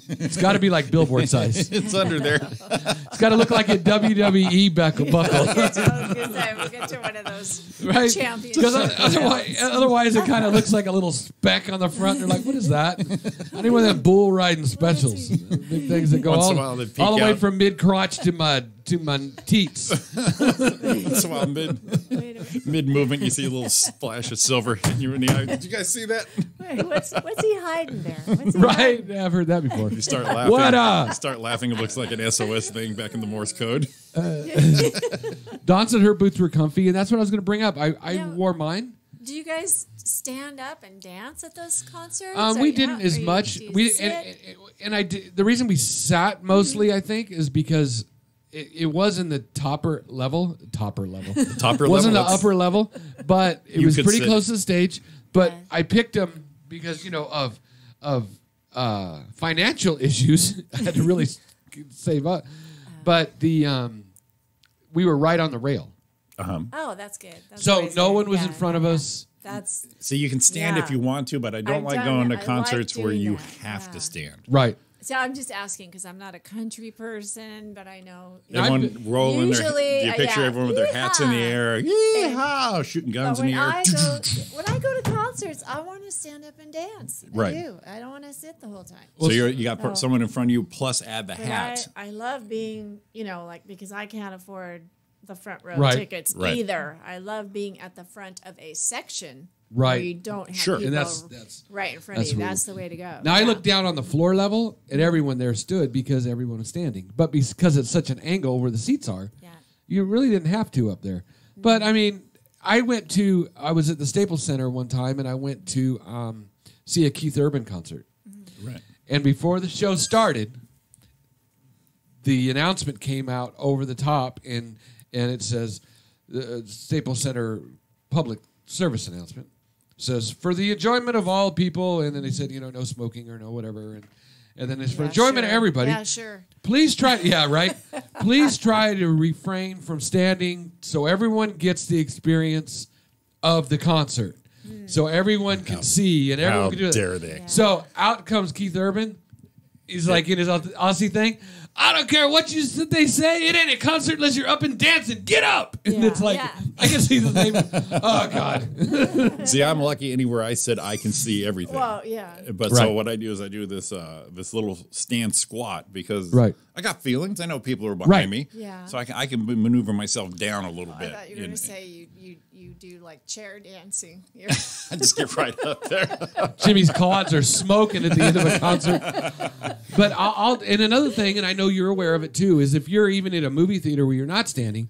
it's got to be like billboard size. It's under there. It's got to look like a WWE buckle. I was gonna say, we'll get to one of those Right? championships. Because otherwise it kind of looks like a little speck on the front. They're like, what is that? I need one of them bull riding specials. Big things that go Once in a while they peek all the way out. from mid crotch to my teats. Once in a while, Wait a minute. mid movement, you see a little splash of silver hitting you in the eye. Did you guys see that? Wait, what's he hiding there? What's he Right? hiding? Yeah, I've heard that before. You start laughing. What, You start laughing. It looks like an SOS thing back in the Morse code. Dawn said her boots were comfy, and that's what I was going to bring up. I Yeah. wore mine. Do you guys stand up and dance at those concerts? We Or didn't how- as or you- much. do you We sit? and I did, the reason we sat mostly, I think, is because it was in the topper level. Topper It wasn't level, the that's- upper level, but it You was could pretty sit. close to the stage. But Yeah. I picked them because of financial issues. I had to really save up. But we were right on the rail, Oh, that's good. That's so always no good. one was Yeah, in front of yeah. us. That's So you can stand Yeah. if you want to, but I don't I've like done going to it. I like concerts where doing you that. have Yeah. to stand. Right. so. I'm just asking because I'm not a country person, but I know. Everyone rolling their. Usually, Do you picture yeah. everyone with their hats in the Yeehaw. air? Yeehaw! Shooting But guns in when the air. when I go to concerts, I want to stand up and dance. Right. I do. I don't want to sit the whole time. So you got Oh. someone in front of you plus add the But hat. I love being, like because I can't afford the front row Right. tickets Right. either. I love being at the front of a section Right. where you don't have Sure. people And that's right in front that's of you. what- That's the way to go. Now I Yeah. looked down on the floor level, and everyone there stood because everyone was standing. But because it's such an angle where the seats are, Yeah. you really didn't have to up there. But I mean, I was at the Staples Center one time, and I went to see a Keith Urban concert. Right. And before the show started, the announcement came out over the top, and it says Staples Center public service announcement. Says, for the enjoyment of all people, and then they said, no smoking or no whatever. And then it's for Yeah, enjoyment sure. of everybody. Yeah, sure. Please try, yeah, right. Please try to refrain from standing so everyone gets the experience of the concert. so everyone can see and everyone How can do it. dare they? So out comes Keith Urban. He's like in his Aussie thing. I don't care what they say. It ain't a concert unless you're up and dancing. Get up. And Yeah, it's like, yeah. I can see the name. Oh, God. See, I'm lucky anywhere I said I can see everything. Well, yeah. But Right. so what I do is I do this this little stand squat because Right. I got feelings. I know people are behind Right. me. Yeah. So I can maneuver myself down a little I bit. thought you were going And to say you do like chair dancing. I just get right up there. Jimmy's quads are smoking at the end of a concert. But and another thing, and I know you're aware of it too, is if you're even in a movie theater where you're not standing,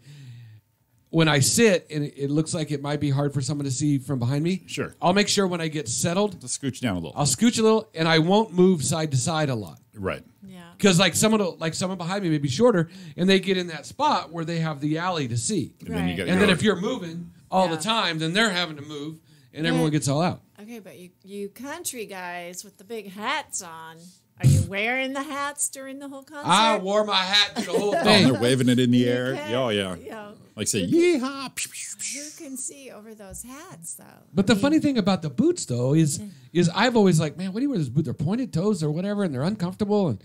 when I sit and it looks like it might be hard for someone to see from behind me, Sure. I'll make sure when I get settled, Just scooch down a little. I'll scooch a little and I won't move side to side a lot. Right. Yeah. Because someone behind me may be shorter and they get in that spot where they have the alley to see. And then you Right. got And then if you're moving all the Yeah. time, then they're having to move and everyone gets all out. Okay, but you country guys with the big hats on, are you wearing the hats during the whole concert? I wore my hat through the whole Oh, and thing. they're waving it in the air. can- Oh, yeah. You know, Like say, yeehaw. who can see over those hats, though? But the funny thing about the boots, though, is I've always like, man, what do you wear those boots? They're pointed toes or whatever, and they're uncomfortable. And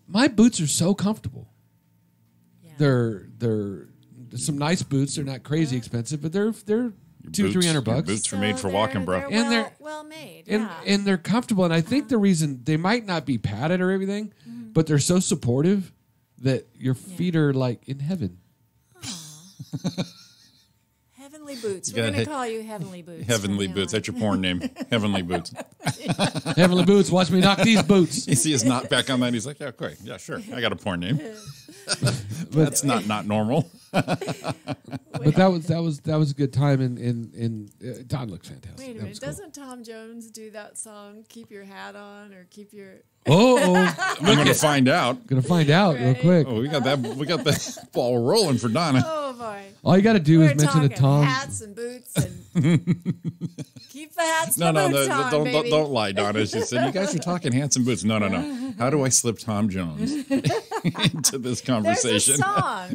my boots are so comfortable. Yeah. They're some nice boots. They're not crazy expensive, but they're $200-300. Boots are made for they're- walking, bro. They're And they're- well made. and Yeah. and they're comfortable. And I think the reason they might not be padded or everything, but they're so supportive that your feet are like in heaven. Heavenly Boots. You We're gotta going to hit- call you Heavenly Boots. Heavenly from now Boots. on. That's your porn name. Heavenly Boots. Heavenly boots, watch me knock these boots. You see his knot back on that. He's like, yeah, okay. Yeah, sure. I got a porn name. That's not normal. But that was a good time. And Don looks fantastic. Wait a That minute. was cool. Doesn't Tom Jones do that song, Keep Your Hat On, or Keep Your... Oh, I'm going to find out. gonna find out real Right. quick. Oh, we got the ball rolling for Donna. Oh, boy. All you got to do We're is mention talking to Tom. hats and boots and... Keep the hats No, and no, boots no, on, don't baby. lie, Donna. She said, you guys are talking hats and boots. No. How do I slip Tom Jones into this conversation?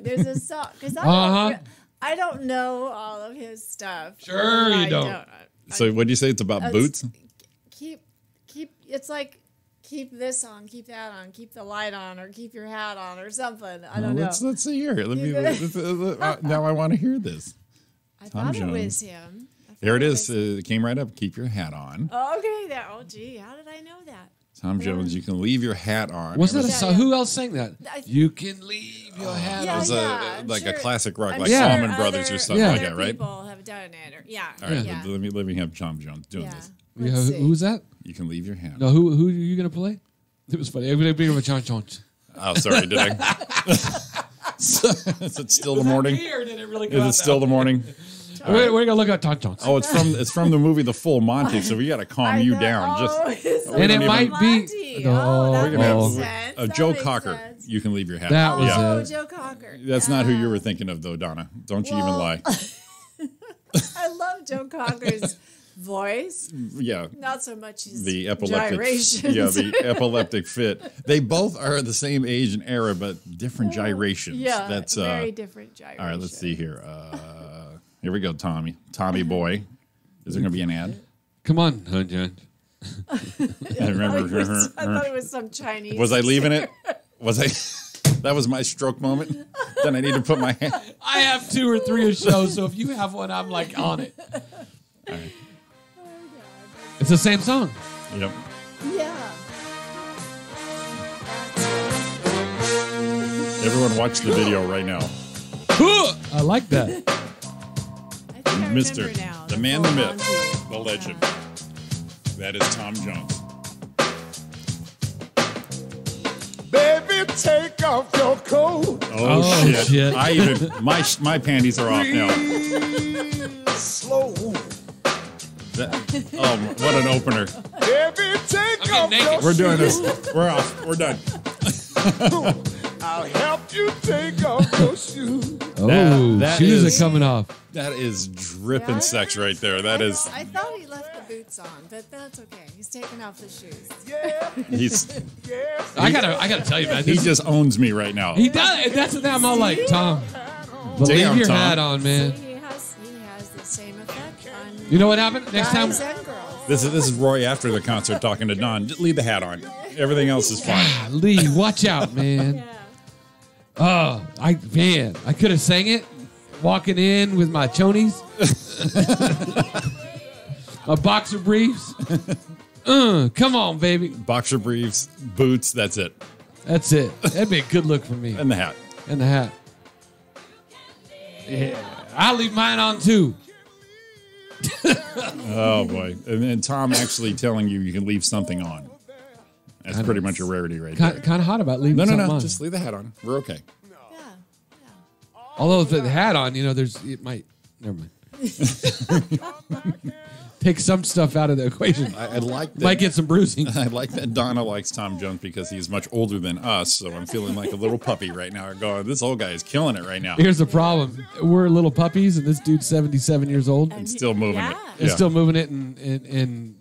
There's a song. Because I don't know all of his stuff. Sure you I don't. So what do you say? It's about boots? Keep, it's like, keep this on, keep that on, keep the light on, or keep your hat on, or something. I don't know. Let's see here. You Now I want to hear this. I Tom thought it Jones. was him. There it is. It came right up. Keep your hat on. Oh, okay, there. Oh, gee, how did I know that? Tom Jones, you can leave your hat on. Wasn't It that a was- song? Who else sang that? I- You can leave your hat Yeah, It was I'm like a sure- classic rock, I'm like sure Salmon Brothers or other- something Yeah. like other that, right? people have done it. Or, yeah. All right, yeah. let me have Tom Jones doing Yeah. this. Yeah, Let's see. who's that? You can leave your hat No, on. who are you gonna play? It was funny. I'm gonna bring him a chance. Oh, sorry, did I? Is it still the morning? Or did it really Is it still the morning? We're gonna look at Tom Jones. Oh, it's from the movie The Full Monty, so we got to calm I you know. down. Oh, it's And it don't might even- be. Monty. Oh, Oh, that We're gonna oh. have makes sense. That Joe makes Cocker. sense. You can leave your hat. That on. was Yeah. Oh, it. Joe Cocker. That's not who you were thinking of, though, Donna. Don't you even Well- lie. I love Joe Cocker's voice. Yeah. Not so much his The epileptic, gyrations. yeah, the epileptic fit. They both are the same age and era, but different gyrations. Yeah, That's very different gyrations. all right. Let's see here. Here we go, Tommy boy. Is there going to be an ad? Come on, John. I remember. I thought it was some Chinese. Was I leaving it? Was I? That was my stroke moment. Then I need to put my hand. I have 2 or 3 a show, so if you have one, I'm like on it. It's the same song. Yep. Yeah. Everyone watch the video right now. I like that. I think I Mister, remember now. the man, the full myth, Monty. the legend. That is Tom Jones. Baby, take off your coat. Oh, shit. shit. I even my panties are off now. Slow. What an opener. Baby, take I'm off getting your naked. We're doing this. We're off. We're done. I'll help you take off your shoes. Oh, that shoes is- are coming off. That is dripping Yeah? sex right there. That is. I thought he left the boots on, but that's okay. He's taking off the shoes. Yeah, He's yeah. I gotta tell you, man. he This, just owns me right now. he does. That's the thing. I'm all like, Tom, but Damn, leave your Tom. hat on, man. He has the same effect on You know what happened? Next time. Guys and girls. This is Roy after the concert talking to Don. Just leave the hat on. Everything else is fine. Lee, watch out, man. Oh, I could have sang it walking in with my chonies, a boxer briefs. Come on, baby. Boxer briefs, boots, that's it. That's it. That'd be a good look for me. And the hat. And the hat. Yeah. I'll leave mine on too. Oh, boy. And then Tom actually telling you can leave something on. That's pretty much a rarity right there. Kind of hot about leaving something on. Just leave the hat on. We're okay. Although with the hat on, it might. Never mind. Take some stuff out of the equation. I like that. Might get some bruising. I like that Donna likes Tom Jones because he's much older than us, so I'm feeling like a little puppy right now. Going, this old guy is killing it right now. Here's the problem: we're little puppies, and this dude's 77 years old and still moving it. And still moving it, and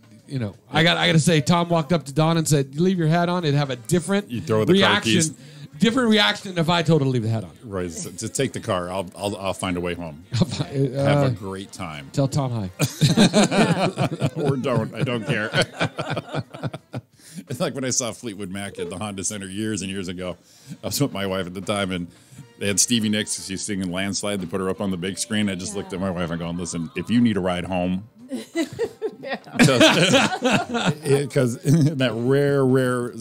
I got to say, Tom walked up to Don and said, "You leave your hat on, it'd have a different reaction." Different reaction if I told her to leave the hat on. Right, just take the car. I'll find a way home. Have a great time. Tell Tom hi. Or don't. I don't care. It's like when I saw Fleetwood Mac at the Honda Center years and years ago. I was with my wife at the time, and they had Stevie Nicks. She's singing Landslide. They put her up on the big screen. I just looked at my wife and going, listen, if you need a ride home, because that rare,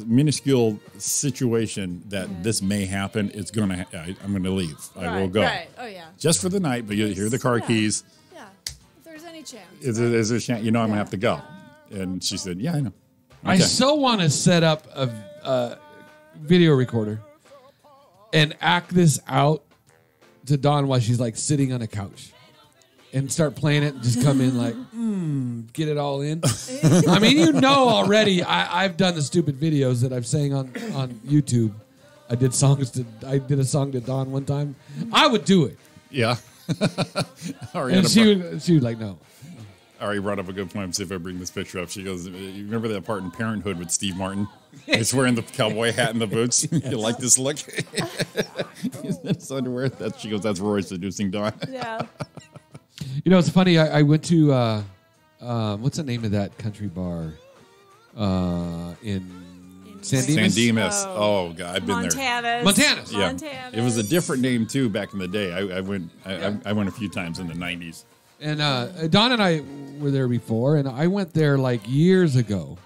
minuscule situation that this may happen, it's gonna. I'm gonna leave. I will go. Right. Oh yeah. Just for the night, but you hear the car keys. Yeah. If there's any chance. Is there a chance? I'm gonna have to go. And she said, "Yeah, I know." Okay. I so want to set up a video recorder and act this out to Dawn while she's like sitting on a couch. And start playing it and just come in like, get it all in. I mean, already, I've done the stupid videos that I've sang on YouTube. I did a song to Dawn one time. I would do it. Yeah. And she would like, no. Ari brought up a good point. See if I bring this picture up. She goes, you remember that part in Parenthood with Steve Martin? He's wearing the cowboy hat and the boots. You like this look? He's in his underwear. She goes, that's Roy seducing Dawn. Yeah. It's funny. I went to what's the name of that country bar in San Dimas? San Dimas. Oh God, I've been there. Montana's. Yeah, it was a different name too back in the day. I went a few times in the '90s. And Don and I were there before, and I went there like years ago.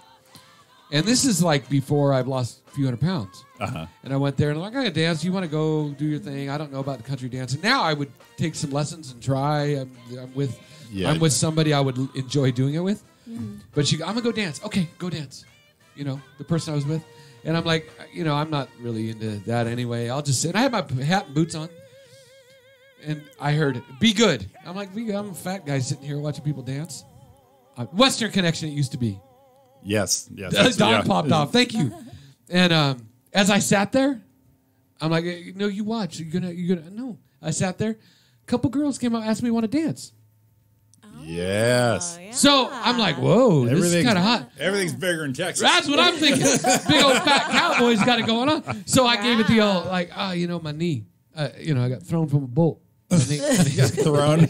And this is like before I've lost a few hundred pounds. Uh-huh. And I went there and I'm like, I gotta dance. You want to go do your thing? I don't know about the country dance. And now I would take some lessons and try. I'm with somebody I would enjoy doing it with. Mm-hmm. But I'm gonna go dance. Okay, go dance. The person I was with. And I'm like, I'm not really into that anyway. I'll just sit. And I had my hat and boots on. And I heard, be good. I'm like, I'm a fat guy sitting here watching people dance. Western Connection it used to be. Yes. Don popped off. Thank you. And as I sat there, I'm like, no, you watch. You're gonna. No. I sat there. A couple girls came out, asked me to want to dance. Yes. Yeah. So I'm like, whoa, this is kind of hot. Everything's bigger in Texas. That's what I'm thinking. Big old fat cowboy's got it going on. So I gave it the old my knee. I got thrown from a bolt. My knee got thrown.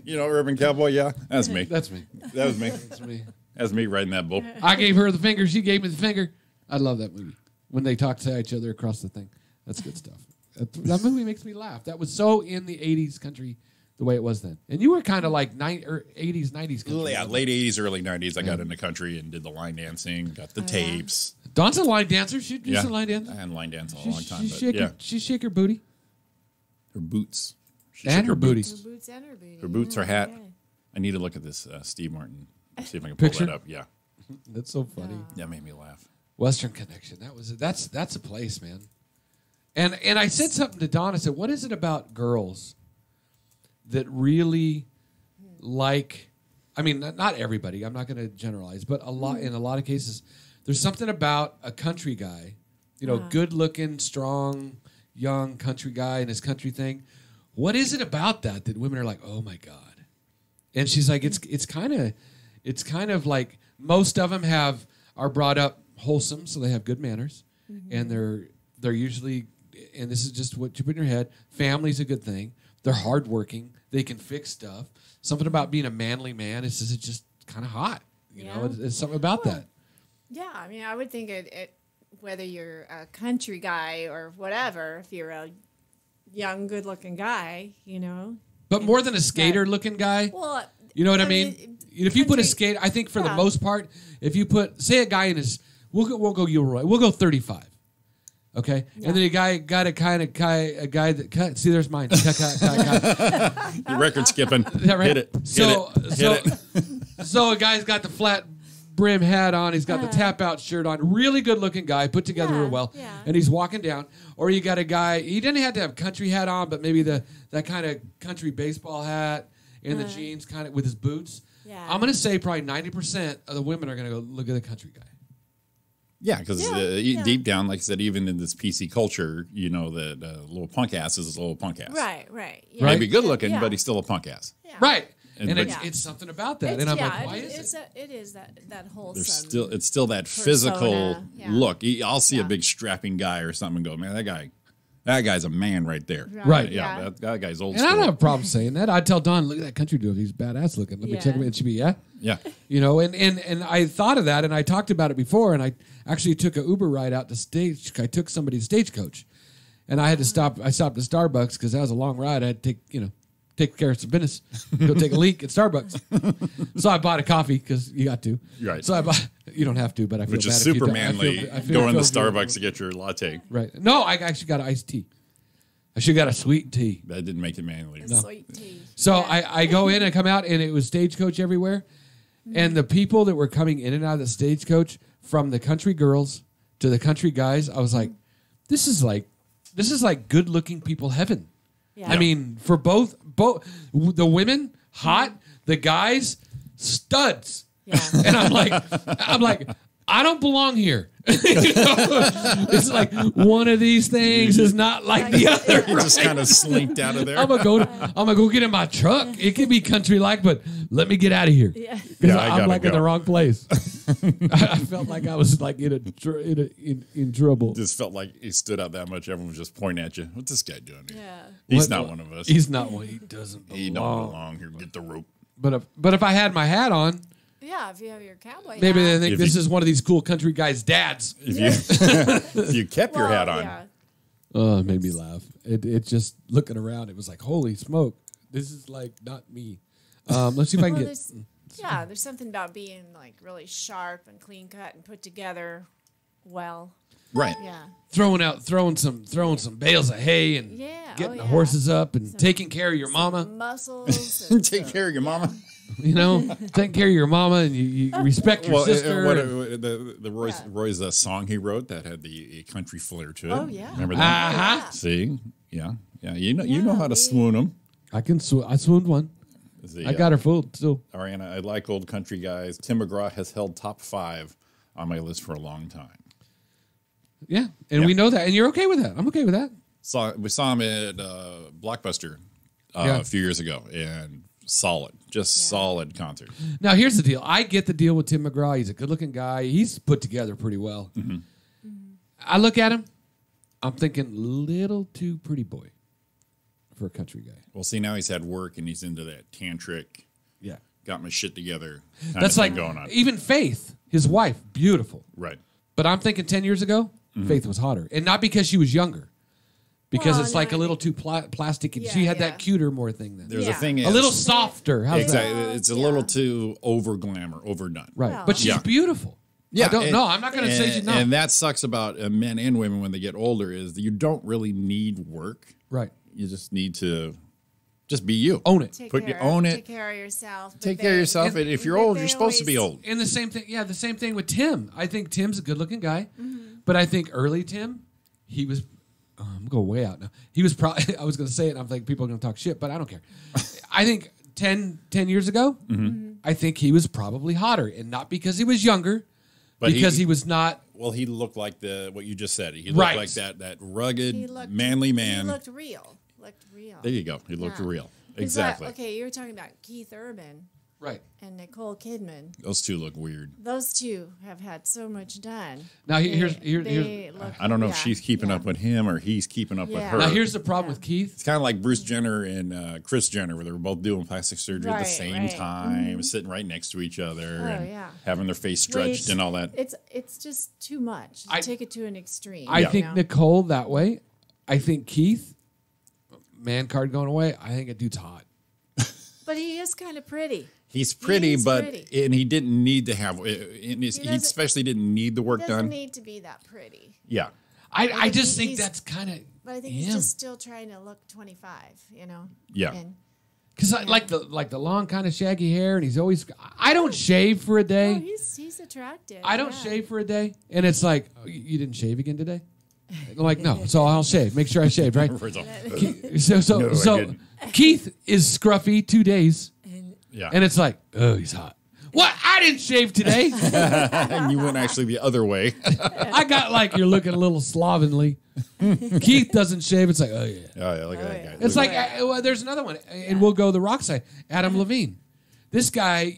Yeah. Urban Cowboy. Yeah, that's me. That's me. That was me. That's me. That's me riding that bull. I gave her the finger. She gave me the finger. I love that movie. When they talk to each other across the thing. That's good stuff. That movie makes me laugh. That was so in the 80s country the way it was then. And you were kind of like 80s, 90s country. Yeah, late 80s, early 90s. I got into country and did the line dancing, got the tapes. Dawn's a line dancer. She used to line dance. I hadn't line danced a long time. She shake her booty. Her boots. And her booty. Her boots and her booty. Her boots, her hat. Okay. I need to look at this Steve Martin. See if I can pull Picture? that up. Yeah. That's so funny. That made me laugh. Western Connection. That's a place, man. And I said something to Dawn. I said, what is it about girls that really like, I mean, not everybody, I'm not going to generalize, but in a lot of cases, there's something about a country guy, good looking, strong, young country guy and his country thing. What is it about that women are like, oh my God? And she's like, it's kind of like most of them are brought up wholesome, so they have good manners, and they're usually, and this is just what you put in your head, family's a good thing. They're hardworking. They can fix stuff. Something about being a manly man is just kind of hot. You know, it's something about that. Yeah, I mean, I would think it whether you're a country guy or whatever, if you're a young, good-looking guy, you know. But more than a skater-looking guy. Well, you know what I mean? If you put a skate, I think for the most part, if you put, say, a guy in his, we'll go Gilroy, we'll go 35. Okay, and then a guy that cut. See, there's mine. Cut. Your record skipping. Is that right? Hit it. Hit it. So a guy's got the flat brim hat on. He's got the tap out shirt on. Really good looking guy, put together real well. Yeah. And he's walking down. Or you got a guy. He didn't have to have country hat on, but maybe that kind of country baseball hat and the jeans, kind of with his boots. Yeah. I'm gonna say probably 90% of the women are gonna go look at the country guy. Yeah, because deep down, like I said, even in this PC culture, you know that little punk ass is a little punk ass. Right. Yeah. Maybe good looking, but he's still a punk ass. Yeah. Right. And but- it's something about that. And I'm like, why is it? It is that wholesome. It's still that physical persona, yeah. look. I'll see a big strapping guy or something and go, man, that guy's a man right there. Right. Yeah, that guy's old And I school. don't have a problem saying that. I'd tell Dawn, look at that country dude. He's badass looking. Let me check him. And she'd be, yeah. You know, and I thought of that, and I talked about it before, and I actually took an Uber ride out to stage. I took somebody's stagecoach, and I had to stop. I stopped at Starbucks because that was a long ride. I had to take care of some business, go take a leak at Starbucks. So I bought a coffee because you got to. Right. So I bought. You don't have to, but I feel Which bad is if you super don't. manly. Going to Starbucks to get your latte. Right. No, I actually got iced tea. I should have got a sweet tea. That didn't make it manly. Sweet tea. So I go in and come out, and it was stagecoach everywhere. And the people that were coming in and out of the stagecoach, from the country girls to the country guys, I was like, this is like good looking people heaven. Yeah. I mean, for both the women, hot, the guys, studs. Yeah. And I'm like, I don't belong here. You know? It's like one of these things is not like the other. You just kind of slinked out of there. I'm gonna go get in my truck. It could be country like, but let me get out of here. Yeah. Because I I'm gotta like in go. the wrong place. I felt like I was like in trouble. Just felt like he stood out that much. Everyone was just pointing at you. What's this guy doing here? Yeah. He's not one of us. He's not one. He doesn't belong. He don't belong here. Get the rope. But if I had my hat on, Yeah, if you have your cowboy maybe they hat. think this is one of these cool country guys' dads. If you kept your hat on. Yeah. Oh, it made me laugh. It just looking around, it was like, holy smoke, this is like not me. Let's see if I can Well, get. there's something about being like really sharp and clean cut and put together well. Right. Yeah. Throwing some bales of hay and Yeah, getting the yeah. horses up and taking care of your mama. Muscles. And Take care of your mama. You know, taking care of your mama, and you respect your sister. Roy's song he wrote that had the country flair to it. Oh, yeah. Remember that? Uh-huh. See, yeah. You know how to swoon them. I swooned one. I got her fooled too. Ariana, I like old country guys. Tim McGraw has held top 5 on my list for a long time. Yeah, and we know that, and you're okay with that. I'm okay with that. We saw him at Blockbuster a few years ago, and solid concert. Now, here's the deal. I get the deal with Tim McGraw. He's a good-looking guy. He's put together pretty well. Mm-hmm. I look at him. I'm thinking little too pretty boy for a country guy. Well, see, now he's had work, and he's into that tantric. Yeah. Got my shit together. That's like going on. Even Faith, his wife, beautiful. Right. But I'm thinking 10 years ago, Faith was hotter. And not because she was younger. Because Well, it's like no, a little too plastic. And Yeah, she had yeah. that cuter more thing then. There's Yeah. a thing. A little softer. How's Exactly. that? It's a little too over glamour, overdone. Right. Well. But she's Yeah. beautiful. I don't know. I'm not going to say she's not. And that sucks about men and women when they get older is that you don't really need work. Right. You just need to just be you. Own it. take own it. Take care of yourself. but Take care of they- yourself. And if you're but old, they you're supposed to be always- old. And the same thing with Tim. I think Tim's a good-looking guy, but I think early Tim, he was. I'm going way out now. He was probably. I was going to say it. And I'm thinking people are going to talk shit, but I don't care. I think 10 years ago, I think he was probably hotter, and not because he was younger, But because he was not. Well, he looked like what you just said. He looked Right. like that rugged, He looked- manly man. He looked real. There you go. He looked Yeah. real. 'Cause Exactly. okay, you were talking about Keith Urban. Right. and Nicole Kidman. Those two look weird. Those two have had so much done. Now, here's I don't know if she's keeping up with him or he's keeping up with her. Now, here's the problem with Keith. It's kind of like Bruce Jenner and Kris Jenner, where they were both doing plastic surgery at the same time, sitting right next to each other and having their face stretched and all that. It's just too much. Take it to an extreme. I think Nicole that way. I think Keith, man card going away. I think a dude's hot. But he is kind of pretty. He's pretty, and he didn't need to have. He especially didn't need the work done. Doesn't need to be that pretty. Yeah, I just think that's kind of. But I think he's just still trying to look 25. You know. Yeah. Because I like the long kind of shaggy hair, and he's always. I don't shave for a day. Oh, he's attractive. I don't shave for a day, and it's like, you didn't shave again today. I'm like, no, so I'll shave. Make sure I shaved, right? So Keith is scruffy 2 days. Yeah. And it's like, oh, he's hot. What? I didn't shave today. And you went actually the other way. I got like, you're looking a little slovenly. Keith doesn't shave. It's like, oh, yeah. Oh, yeah, look at that guy. It's like, well, there's another one. And we'll go the rock side. Adam Levine. This guy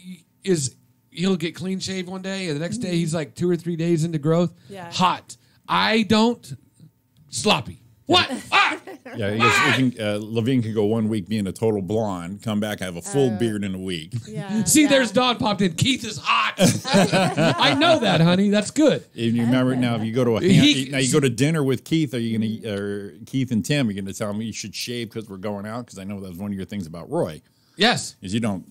he'll get clean shaved one day, and the next day he's like 2 or 3 days into growth. Yeah. Hot. I don't. Sloppy. What? Yeah, Levine could go 1 week being a total blonde, come back, have a full beard in a week. Yeah, See, there's Dawn popped in. Keith is hot. I know that, honey. That's good. And you remember now, if you go to you go to dinner with Keith, are you gonna or Keith and Tim? Are you gonna tell me you should shave because we're going out? Because I know that was one of your things about Roy. Yes, is you don't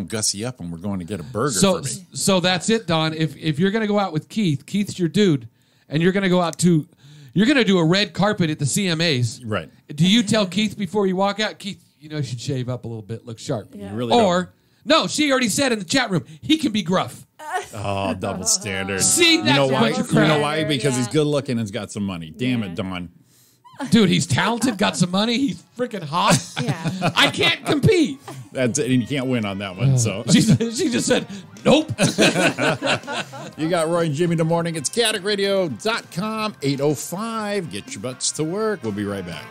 gussy up when we're going to get a burger. So that's it, Dawn. If you're gonna go out with Keith, Keith's your dude, and you're gonna go out to. You're going to do a red carpet at the CMAs. Right. Do you tell Keith before you walk out, Keith, you should shave up a little bit, look sharp? Yeah. You really no, she already said in the chat room, he can be gruff. Oh, double standard. See, that's you know why? crap. You know why? Because he's good looking and's got some money. Damn it, Dawn. Dude, he's talented, got some money, he's freaking hot. Yeah. I can't compete. That's it, and you can't win on that one. So she just said, nope. You got Roy and Jimmy in the morning. It's chaoticradio.com, 8:05. Get your butts to work. We'll be right back.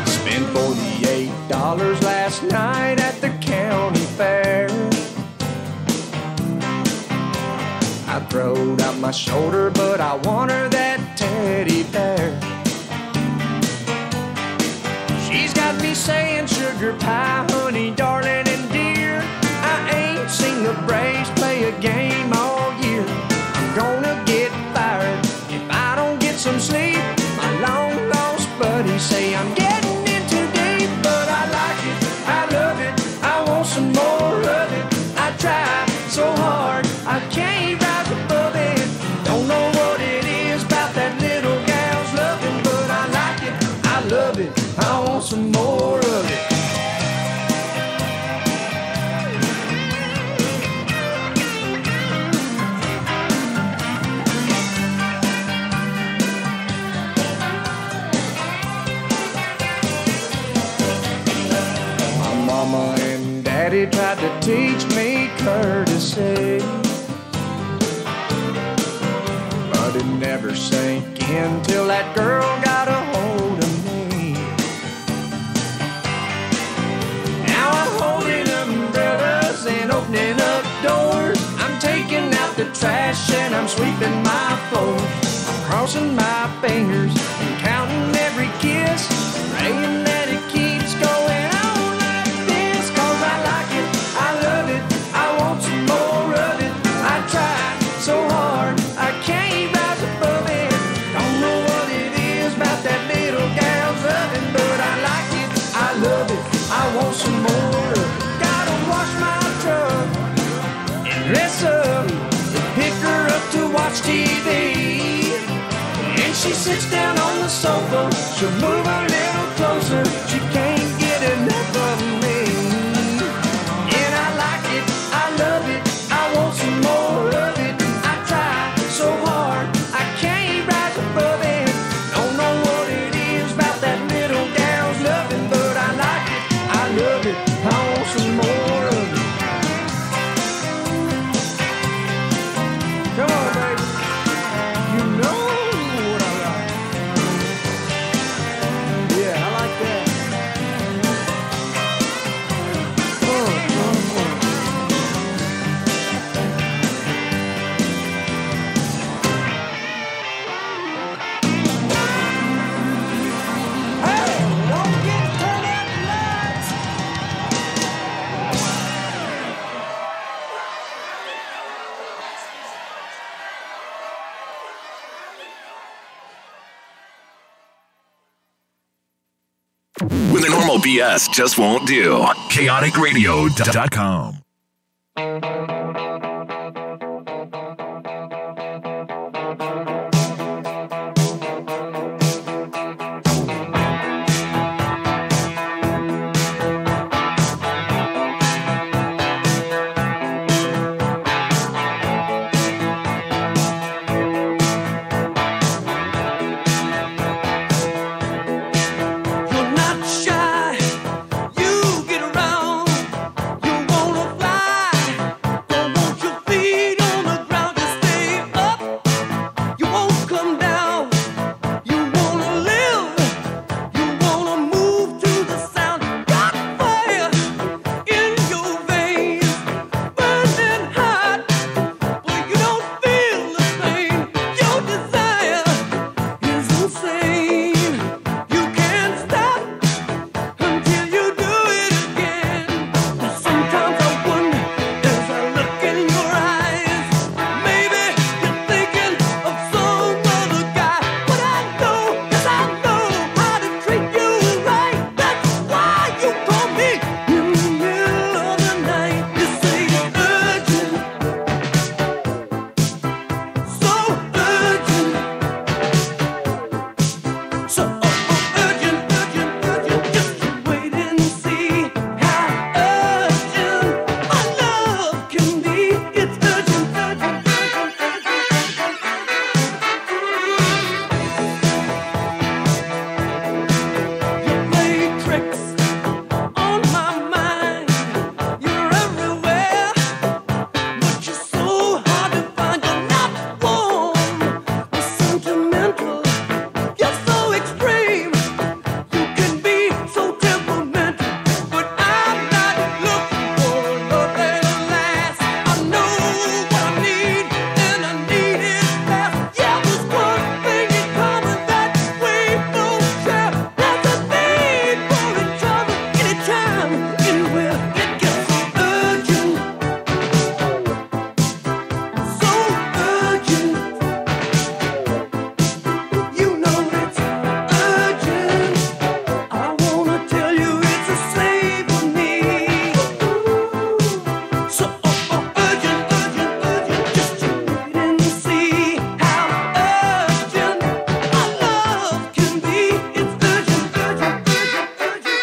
Spent $48 last night at the county fair. I throwed out my shoulder, but I want her that teddy bear. She's got me saying sugar pie, honey, darling, and dear. I ain't seen the Braves play a game all year. I'm gonna get fired if I don't get some sleep. My long lost buddies say I'm getting in too deep, but I like it, I love it, I want some more of it. I try so hard, I can't rise above it. Don't know what it is about that little gal's loving, but I like it, I love it, I want some more of it. My mama and daddy tried to teach me courtesy, but it never sank in till that girl got a hold of me. Now I'm holding umbrellas and opening up doors. I'm taking out the trash and I'm sweeping my floor. I'm crossing my fingers and counting every kiss, praying that it keeps going on like this. 'Cause I like it, I love it, I want some more of it. I try so hard, I can't rise above it. Don't know what it is about that little gal's loving, but I like it, I love it, I want some more of it. Gotta wash my truck and dress up, pick her up to watch TV. And she sits down on the sofa, she'll move a little closer, she can't get enough of me. And I like it, I love it, I want some more of it. I try so hard, I can't rise above it. Don't know what it is about that little gal's loving, but I like it, I love it, I want some more of it. Come on, baby, you know what I like. All BS just won't do. ChaoticRadio.com. You're not shy. You get around. You wanna fly. Don't want your feet on the ground. Just stay up. You won't come down. You wanna live. You wanna move to the sound. Got fire in your veins, burning hot. But you don't feel the pain. Your desire is insane. You can't stop until you do it again. Sometimes I wonder, as I look in your eyes, maybe you're thinking of some other guy. But I know, yes I know how to treat you right. That's why you call me in the middle of the night. You say it's urgent, so urgent. So urgent, urgent, urgent, just to wait and see how urgent my love can be. It's urgent, urgent, urgent, urgent. You play tricks on my mind. You're everywhere, but you're so hard to find. You're not warm or sentimental. You're so extreme. You can be so temperamental, but I'm not looking for a love that'll last. I know what I need, and I need it fast. Yeah, there's one thing in common that we both share. There's a need for each other, anytime, anywhere. It gets urgent, so urgent. You know it's urgent. I wanna tell you it's a slave for me. So urgent, urgent, urgent, just to wait and see how urgent my love can be. It's urgent, urgent, urgent,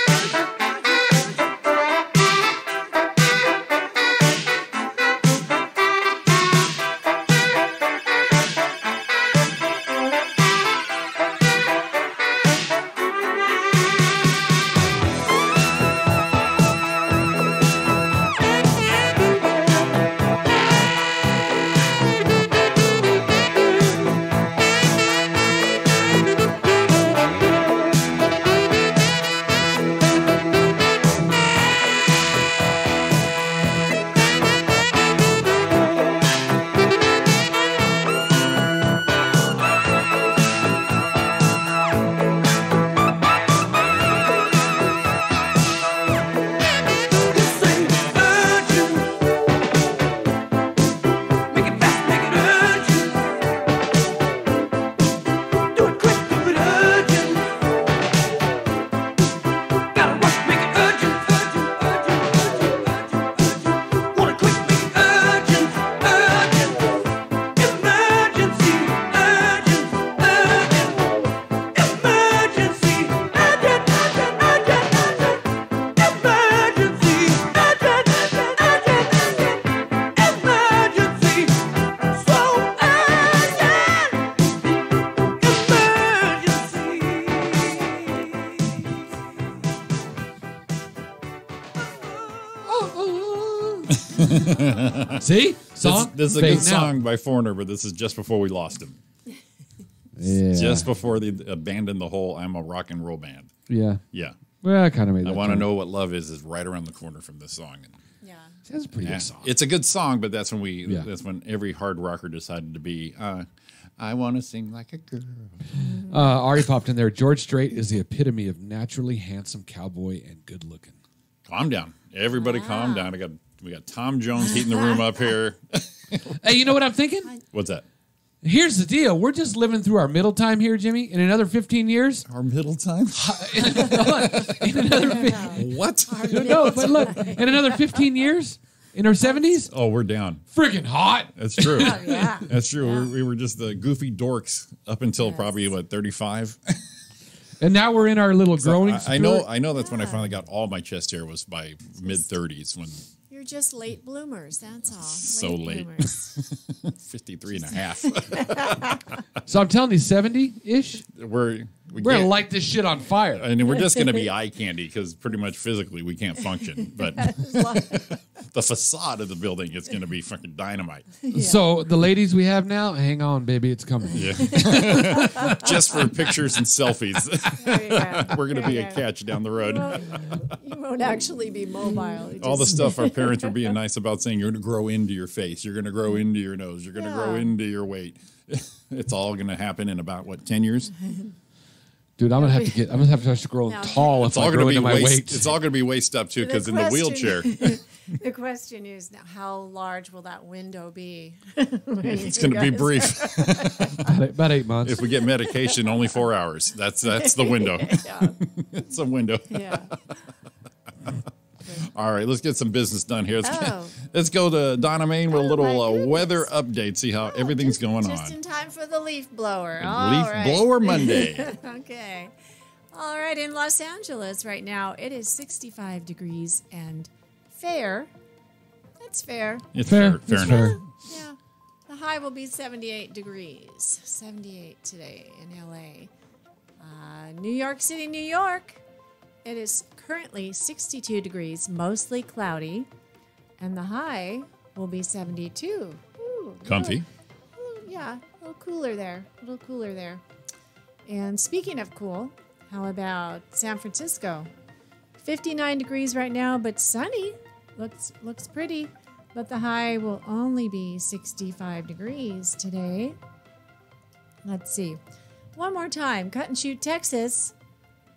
See? Song? This is a Fading good song by Foreigner, but this is just before we lost him. Yeah. Just before they abandoned the whole I'm a rock and roll band. Yeah. Yeah. Well, I kind of made I that Want to joke. Know What Love Is right around the corner from this song. And Yeah. That's a pretty yeah, good song. it's a good song, but that's when Yeah. that's when every hard rocker decided to be, I want to sing like a girl. Ari popped in there. George Strait is the epitome of naturally handsome cowboy and good looking. Calm down. Everybody calm down. We got Tom Jones heating the room up here. Hey, you know what I'm thinking? What's that? Here's the deal. We're just living through our middle time here, Jimmy. In another 15 years. Our middle time? In another What? No, but look, in another 15 years, in our 70s. Oh, we're down. Friggin' hot. That's true. Oh, yeah. That's true. Yeah. We were just the goofy dorks up until probably, 35? And now we're in our little growing I know that's when I finally got all my chest hair was by mid-30s when You're just late bloomers, that's all. So late. bloomers. 53 and a half. So I'm telling you, 70-ish, We're we're going to light this shit on fire. and we're just going to be eye candy because pretty much physically we can't function. But the facade of the building is going to be fucking dynamite. So the ladies we have now, hang on, baby, it's coming. Yeah. Just for pictures and selfies. There you go. We're going to There be you a go. catch down the road. You won't actually be mobile. You All the just- stuff our parents were being nice about saying, you're going to grow into your face, you're going to grow into your nose, you're going to grow Yeah. into your weight. It's all going to happen in about, 10 years? Dude, I'm gonna have to start growing Now, tall It's if all I going grow to be into my waist. weight. It's all going to be waist up too, because in the wheelchair, The question is now, how large will that window be? it's going to be brief. About 8 months. If we get medication, only 4 hours. That's the window. Yeah. It's a window. Yeah. All right, let's get some business done here. Oh. Let's go to Donna Main with a Oh, little my goodness. weather update. See how everything's going Just on. in time for the leaf blower. Leaf All right. Blower Monday. Okay. All right, in Los Angeles right now, it is 65 degrees and fair. That's fair. It's Fair. fair It's enough. fair. Yeah. The high will be 78 degrees. 78 today in LA. New York City, New York. It is currently 62 degrees, mostly cloudy. And the high will be 72. Ooh, Comfy. yeah, a little cooler there. A little cooler there. And speaking of cool, how about San Francisco? 59 degrees right now, but sunny. Looks pretty. But the high will only be 65 degrees today. Let's see. One more time. Cut and Shoot, Texas.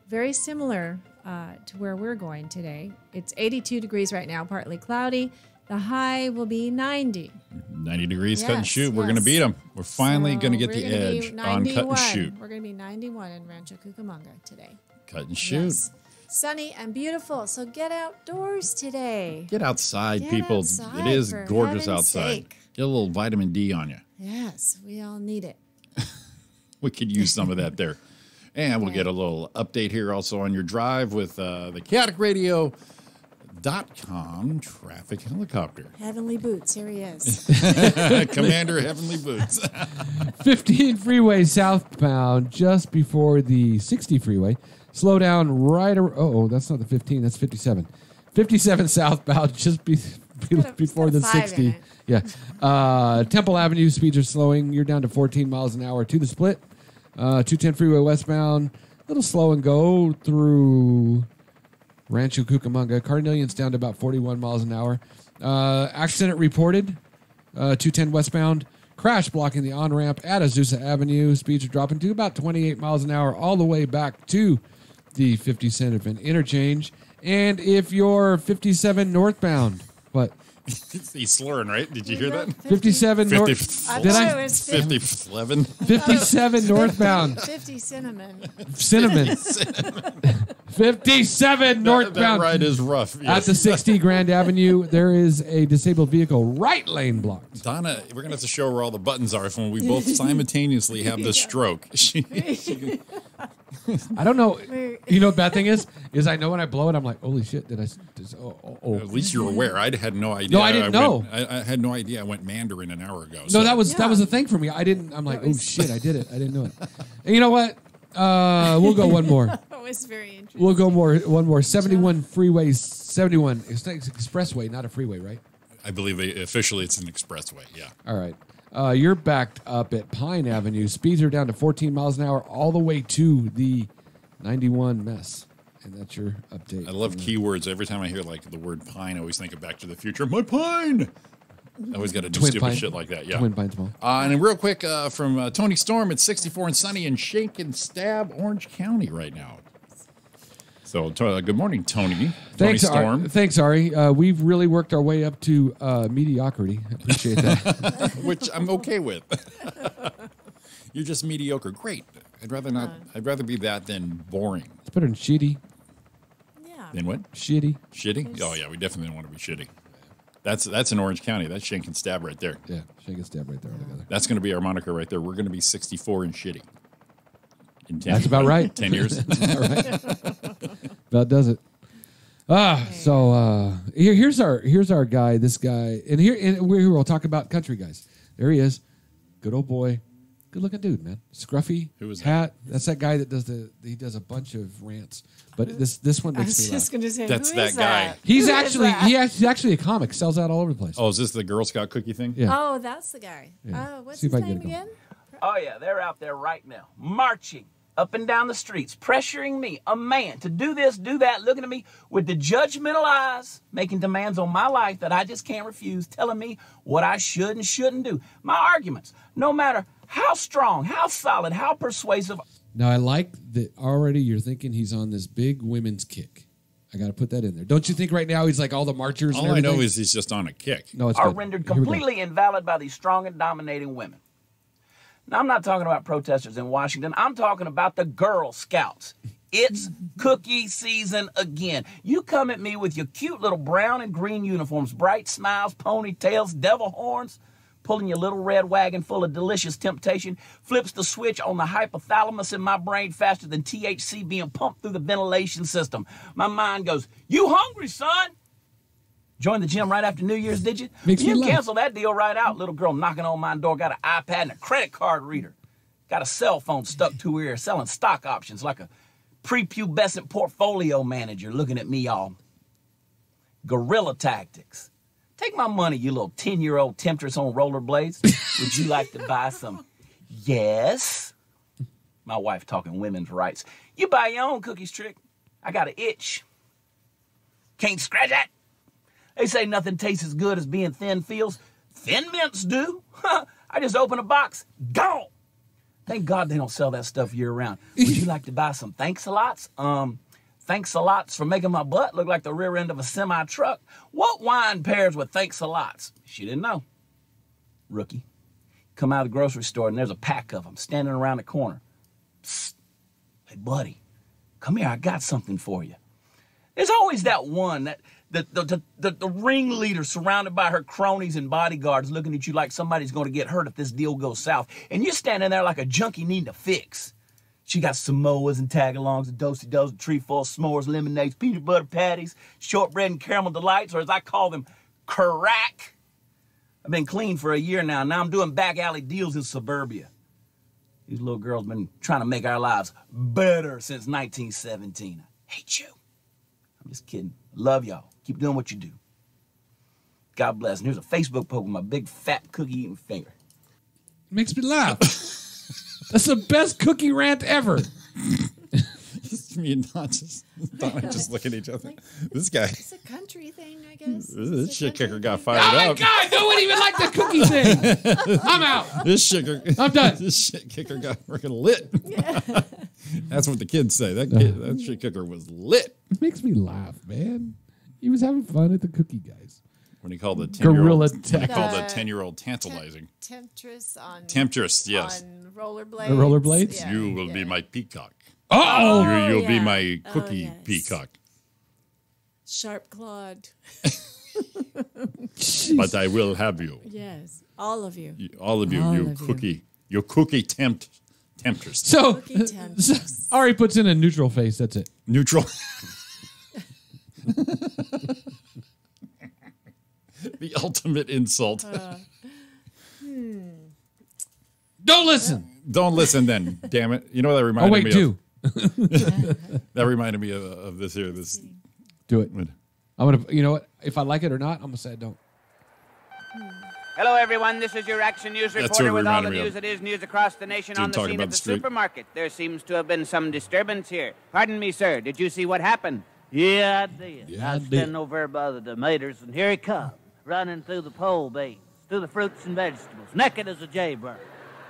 Very similar to where we're going today. It's 82 degrees right now, partly cloudy. The high will be 90. 90 degrees, cut and Yes, shoot. We're going to yes. beat them. We're finally So going to get we're the gonna be edge on cut and 91. shoot. We're going to be 91 in Rancho Cucamonga today. Cut and shoot. Yes. Sunny and beautiful. So get outdoors today. Get outside, Get people. outside, It is for gorgeous heaven's outside. sake. Get a little vitamin D on you. Yes, we all need it. We could use some of that there. And we'll get a little update here also on your drive with the Kaotic Radio.com traffic helicopter. Heavenly Boots, here he is. Commander Heavenly Boots. 15 freeway southbound just before the 60 freeway. Slow down right. That's not the 15. That's 57. 57 southbound just before the got a 5 in 60. it. Yeah. Temple Avenue speeds are slowing. You're down to 14 miles an hour to the split. 210 freeway westbound. A little slow and go through Rancho Cucamonga. Carnelian's down to about 41 miles an hour. Accident reported. 210 westbound. Crash blocking the on-ramp at Azusa Avenue. Speeds are dropping to about 28 miles an hour all the way back to the 50 Cent interchange. And if you're 57 northbound, what? He's slurring, right? Did you hear that? 57 north. 50, I Did thought I? it was 50, 57? 57 northbound. 50 cinnamon. Cinnamon. 57 northbound. That ride is rough. At Yes. the 60 Grand Avenue, there is a disabled vehicle right lane blocked. Donna, we're going to have to show her all the buttons are when we both simultaneously have the stroke. I don't know. You know what the bad thing is I know when I blow it, I'm like, holy shit, did I? At least you're aware. I had no idea. No, I didn't know. I had no idea. I went Mandarin an hour ago. No, that was the thing for me. I didn't. I'm like, oh shit, I did it. I didn't know it. And you know what? We'll go one more. That was very interesting. We'll go one more. 71 freeway. 71. It's an expressway, not a freeway, right? I believe officially it's an expressway. Yeah. All right. You're backed up at Pine Avenue. Speeds are down to 14 miles an hour all the way to the 91 mess. And that's your update. I love keywords. Every time I hear like the word pine, I always think of Back to the Future. My pine. I always got to do Twin stupid Pine. shit like that. Yeah. Twin Pines Mall. And then real quick from Tony Storm, it's 64 and sunny in Shake and Stab, Orange County right now. So good morning, Tony. Thanks, Tony Storm. Thanks, Ari. We've really worked our way up to mediocrity. I appreciate that. Which I'm okay with. You're just mediocre. Great. I'd rather not. I'd rather be that than boring. It's better than shitty. Yeah. Than what? Shitty. Shitty? Oh yeah, we definitely don't want to be shitty. That's in Orange County. That's Shank and Stab right there. Yeah, Shake and Stab right there together. That's going to be our moniker right there. We're going to be 64 and shitty. In 10 That's about right. 10 years. About does it. Here's our guy. This guy, and we'll talk about country guys. There he is, good old boy, good looking dude, man. Scruffy Who was hat. That's that guy that does a bunch of rants. But this one I makes was me laugh. just going to say, That's who that is guy. that? He's Who is actually that? he's actually a comic. Sells out all over the place. Oh, is this the Girl Scout cookie thing? Yeah. Oh, that's the guy. Yeah. Oh, what's See if his I can name get him. again? Oh, yeah, they're out there right now, marching up and down the streets, pressuring me, a man, to do this, do that, looking at me with the judgmental eyes, making demands on my life that I just can't refuse, telling me what I should and shouldn't do. My arguments, no matter how strong, how solid, how persuasive. Now I like that already. You're thinking he's on this big women's kick. I got to put that in there. Don't you think right now he's like all the marchers? All and I know everything? is he's just on a kick. No, it's are good. rendered Here we go. completely invalid by these strong and dominating women. Now, I'm not talking about protesters in Washington. I'm talking about the Girl Scouts. It's cookie season again. You come at me with your cute little brown and green uniforms, bright smiles, ponytails, devil horns, pulling your little red wagon full of delicious temptation, flips the switch on the hypothalamus in my brain faster than THC being pumped through the ventilation system. My mind goes, "You hungry, son?" Joined the gym right after New Year's, did you? Makes me You laugh. cancel that deal right out. Little girl knocking on my door, got an iPad and a credit card reader. Got a cell phone stuck to her ear, selling stock options like a prepubescent portfolio manager looking at me all. Guerrilla tactics. Take my money, you little 10-year-old temptress on rollerblades. Would you like to buy some? Yes. My wife talking women's rights. You buy your own cookies, Trick. I got an itch. Can't scratch that. They say nothing tastes as good as being thin feels. Thin mints do. I just open a box. Gone. Thank God they don't sell that stuff year-round. Would you like to buy some thanks-a-lots? Thanks-a-lots for making my butt look like the rear end of a semi-truck. What wine pairs with thanks-a-lots? She didn't know. Rookie. Come out of the grocery store and there's a pack of them standing around the corner. Psst. Hey, buddy, come here. I got something for you. There's always that one, that the ringleader surrounded by her cronies and bodyguards looking at you like somebody's going to get hurt if this deal goes south. And you're standing there like a junkie needing a fix. She got Samoas and tagalongs, a do-si-dos, a tree full of s'mores, lemonades, peanut butter patties, shortbread and caramel delights, or as I call them, crack. I've been clean for a year now. Now I'm doing back alley deals in suburbia. These little girls been trying to make our lives better since 1917. I hate you. I'm just kidding. Love y'all. Keep doing what you do. God bless. And here's a Facebook post with my big fat cookie eating finger. Makes me laugh. That's the best cookie rant ever. Me and Don just look at each other. This guy, It's a country thing, I guess. this shit kicker got Oh fired my up. God! No one even liked the cookie thing. I'm out. This kicker, I'm done. This shit kicker got freaking lit. That's what the kids say. That shit kicker was lit. It makes me laugh, man. He was having fun at the cookie guys. When he called the Guerrilla 10-year-old, when he called the The 10-year-old tantalizing. Temptress on Temptress, yes. on rollerblades. The rollerblades? Yeah, You will yeah. be my peacock. Oh, You'll be yeah. my cookie yes. peacock. Sharp clawed. But I will have you. Yes, all of you. All of you, All you of you. cookie. You cookie temptress. so Cookie temptress. Ari puts in a neutral face. That's it. Neutral. The ultimate insult. Don't listen. Don't listen then, damn it. You know what that Oh reminded wait, me do of? That reminded me of this here. This do it. I'm gonna. You know what? If I like it or not, I'm gonna say I don't. Hello, everyone. This is your Action News That's reporter what with all the reminded me news of. that is news across the nation Dude on the talking scene about at the the street. supermarket. There seems to have been some disturbance here. Pardon me, sir. Did you see what happened? Yeah, I did. Yeah, I I was did. standing over there by the tomatoes, and here he comes, running through the pole beans, through the fruits and vegetables, naked as a jaybird.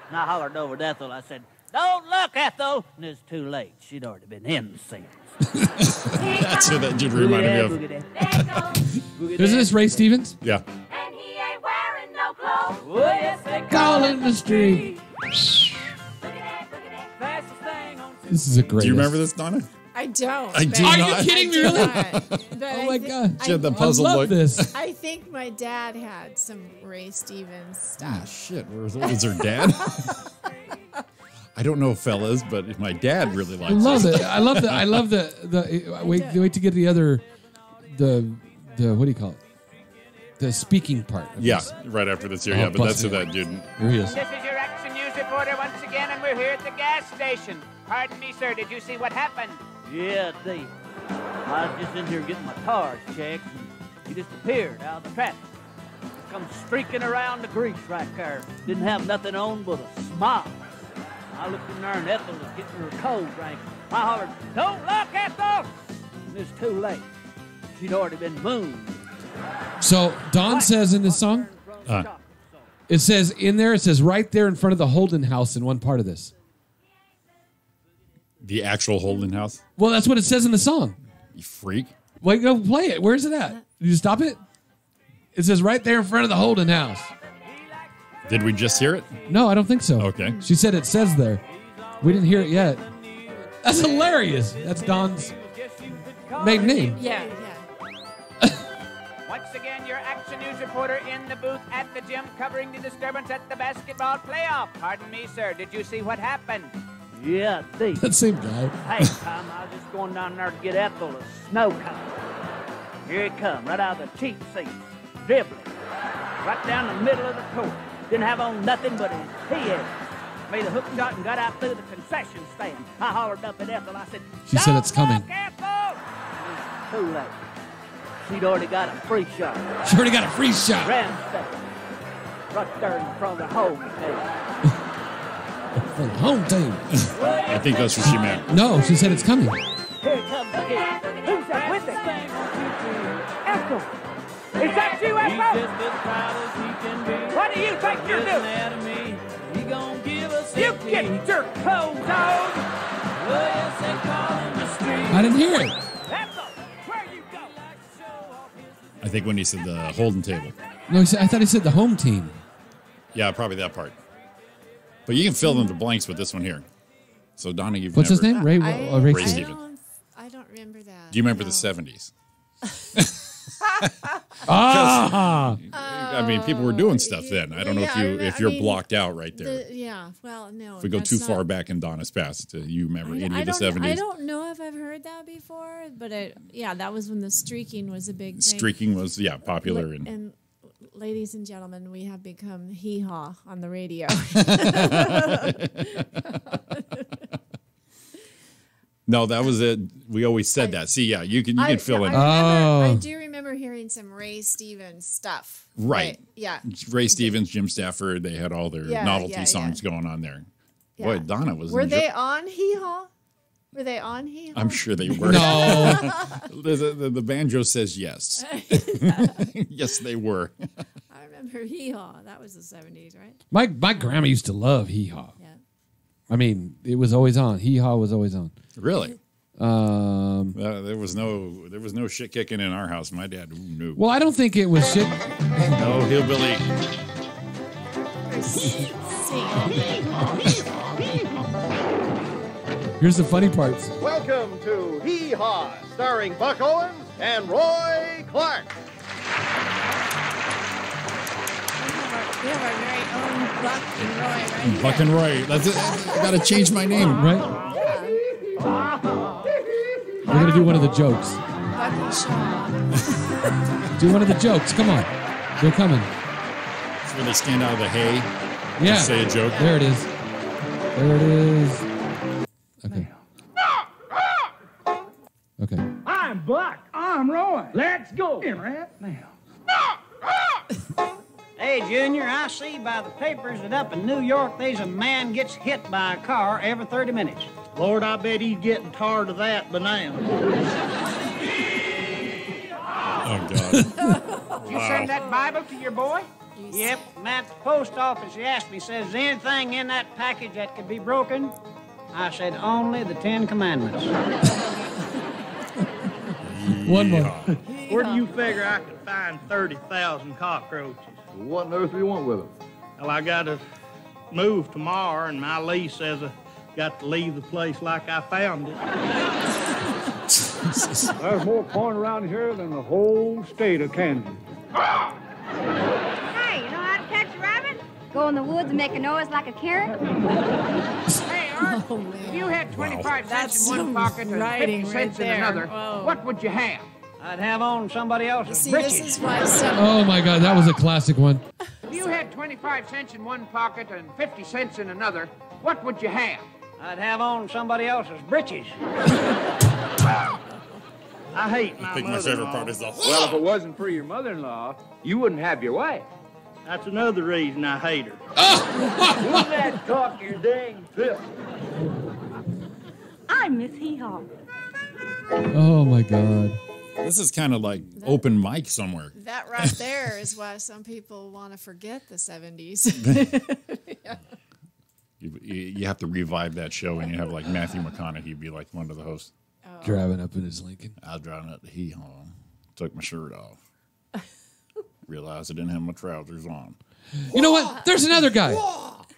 And I hollered over to Ethel. I said, "Don't look, Ethel!" And it was too late. She'd already been in the scene. That's what that just reminded me of. Isn't this Ray Stevens? Yeah. And he ain't wearing no clothes. Oh, yes, they Call in the street. This is a great. Do you remember this, Donna? I don't. I do Are not. you kidding me? Really? Oh my God. She had the I puzzle love look. this. I think my dad had some Ray Stevens Ah, stuff. shit. Was her dad? I don't know, fellas, but my dad really likes I love this. it. I love the. I love the. Wait to get the other. The what do you call it? The speaking part. of Yeah, this. right after this here. Oh, Yeah, but that's who busted. that dude. Here he is. This is your Action News reporter once again, and we're here at the gas station. Pardon me, sir. Did you see what happened? Yeah, Dave. I was just in here getting my tires checked, and he just appeared out of the traffic. Come streaking around the grease right there. Didn't have nothing on but a smile. I looked in there, and Ethel was getting her cold drink. I hollered, "Don't look, Ethel!" And it's too late. She'd already been mooned. So Don says in this song, it says in there, it says right there in front of the Holden house in one part of this. The actual Holden house? Well, that's what it says in the song. You freak. Wait, go play it. Where's it at? Did you stop it? It says right there in front of the Holden house. Did we just hear it? No, I don't think so. Okay. She said it says there. We didn't hear it yet. That's hilarious. That's Don's maiden name. Yeah. Once again, your Action News reporter in the booth at the gym covering the disturbance at the basketball playoff. Pardon me, sir. Did you see what happened? Yeah, Dave. That same guy. Hey, Tom, I was just going down there to get Ethel a snow cone. Here he come, right out of the cheap seats, dribbling, right down the middle of the court. Didn't have on nothing but his PAs. Made a hook shot and got out through the concession stand. I hollered up at Ethel. I said, She said it's coming. "Look, Ethel!" It was too late. She'd already got a free shot. She already got a free shot. Ram step. Right there in front of the home table. For the home team. I think that's what she meant. No, she said it's coming. Here comes the kid. Who's that with it? Ethel! Is that you, Ethel? What do you think you're doing? You get your clothes on! I didn't hear it. Ethel, where you go? I think when he said the Holden table. No, he said, I thought he said the home team. Yeah, probably that part. But you can fill in the blanks with this one here. So, Donna, you've What's his never... name? Ray Ray Stevens. Stevens. I don't remember that. Do you remember the 70s? Ah! I mean, people were doing stuff then. I don't know if you're blocked out right there. Well, no. If we go that's too not- far back in Donna's past, you remember any of the 70s? I don't know if I've heard that before, but that was when the streaking was a big thing. Streaking was, popular. And ladies and gentlemen, we have become hee-haw on the radio. No, that was it. We always said that. See, yeah, you can fill in. I do remember hearing some Ray Stevens stuff. Right. Yeah. Ray Stevens, Jim Stafford, they had all their novelty songs going on there. Yeah. Boy, Donna was... Were they on hee-haw? Were they on hee-haw? I'm sure they were. No. the banjo says yes. Yes, they were. I remember hee-haw. That was the 70s, right? My grandma used to love hee haw. Yeah. I mean, it was always on. Hee haw was always on. Really? There was no shit kicking in our house. My dad knew. Well, I don't think it was shit. No hillbilly. Here's the funny parts. Welcome to Hee Haw, starring Buck Owens and Roy Clark. We have our very own Buck and Roy right Buck and Roy. That's it. I got to change my name. Right? We're going to do one of the jokes. Buck and Shaw. Do one of the jokes. Come on. They're coming. It's when they stand out of the hay. Yeah. And say a joke. There it is. There it is. Okay. Okay. I'm Buck. I'm Roy. Let's go. Right now. Hey, Junior, I see by the papers that up in New York, there's a man gets hit by a car every 30 minutes. Lord, I bet he's getting tired of that by now. Oh, God. Did you send that Bible to your boy? Yep, and at the post office, he asked me, says, is there anything in that package that could be broken? I said, only the 10 Commandments. One more. Where do you figure I could find 30,000 cockroaches? What on earth do you want with them? Well, I got to move tomorrow, and my lease says Got to leave the place like I found it. There's more corn around here than the whole state of Kansas. Hey, you know how to catch a rabbit? Go in the woods and make a noise like a carrot? Hey, Art, if you had 25 cents in one pocket and 50 cents in another, what would you have? I'd have on somebody else's See, britches. this is why some... Oh my God, that was a classic one. If you had 25 cents in one pocket and 50 cents in another, what would you have? I'd have on somebody else's britches. I hate my I think my favorite part is the... Well, if it wasn't for your mother-in-law, you wouldn't have your wife. That's another reason I hate her. Wouldn't that talk your dang pip? I'm Miss Hee-Haw. Oh my God. This is kind of like open mic somewhere. That right there is why some people want to forget the 70s. Yeah. You have to revive that show, and you have like Matthew McConaughey be like one of the hosts. Driving up in his Lincoln. I was driving up the Hee-Haw, took my shirt off, realized I didn't have my trousers on. You know what? There's another guy.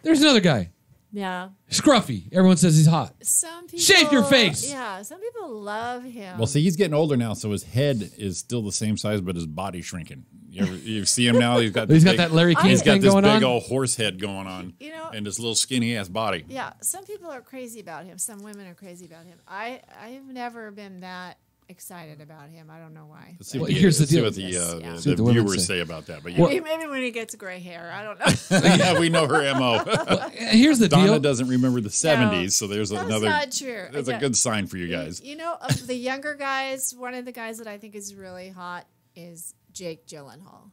There's another guy. Yeah. Scruffy. Everyone says he's hot. Some people... Shave your face. Yeah, some people love him. Well, see, he's getting older now, so his head is still the same size, but his body's shrinking. You see him now? He's got that Larry King He's got thing this going big on. old horse head going on, You know- and this little skinny ass body. Yeah, some people are crazy about him. Some women are crazy about him. I've never been that excited about him. I don't know why. Let's see Well, what here's the let's see deal. what Yeah. the women viewers say. say about that. But Maybe when he gets gray hair. I don't know. yeah, we know her MO. Here's the Donna deal. doesn't remember the 70s, so there's that's another. not true. That's a good sign for you guys. You know, of the younger guys, one of the guys that I think is really hot is Jake Gyllenhaal.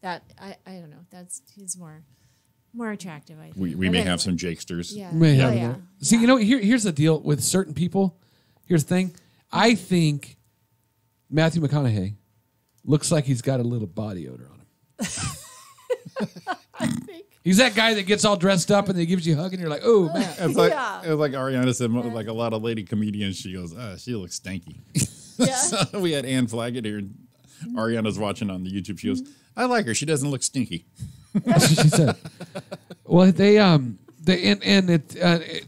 That I don't know. He's more attractive. I think. We But may anyway. have some Jakesters. Yeah. May have Oh, yeah. them. See, you know, here's the deal with certain people. Here's the thing. I think Matthew McConaughey looks like he's got a little body odor on him. He's that guy that gets all dressed up and he gives you a hug and you're like, oh, man. It's like, it was like Ariana said, like a lot of lady comedians, she goes, she looks stanky. Yeah. So we had Ann Flaggett here. And Ariana's watching on the YouTube. She goes, I like her. She doesn't look stinky. That's what she said. Well,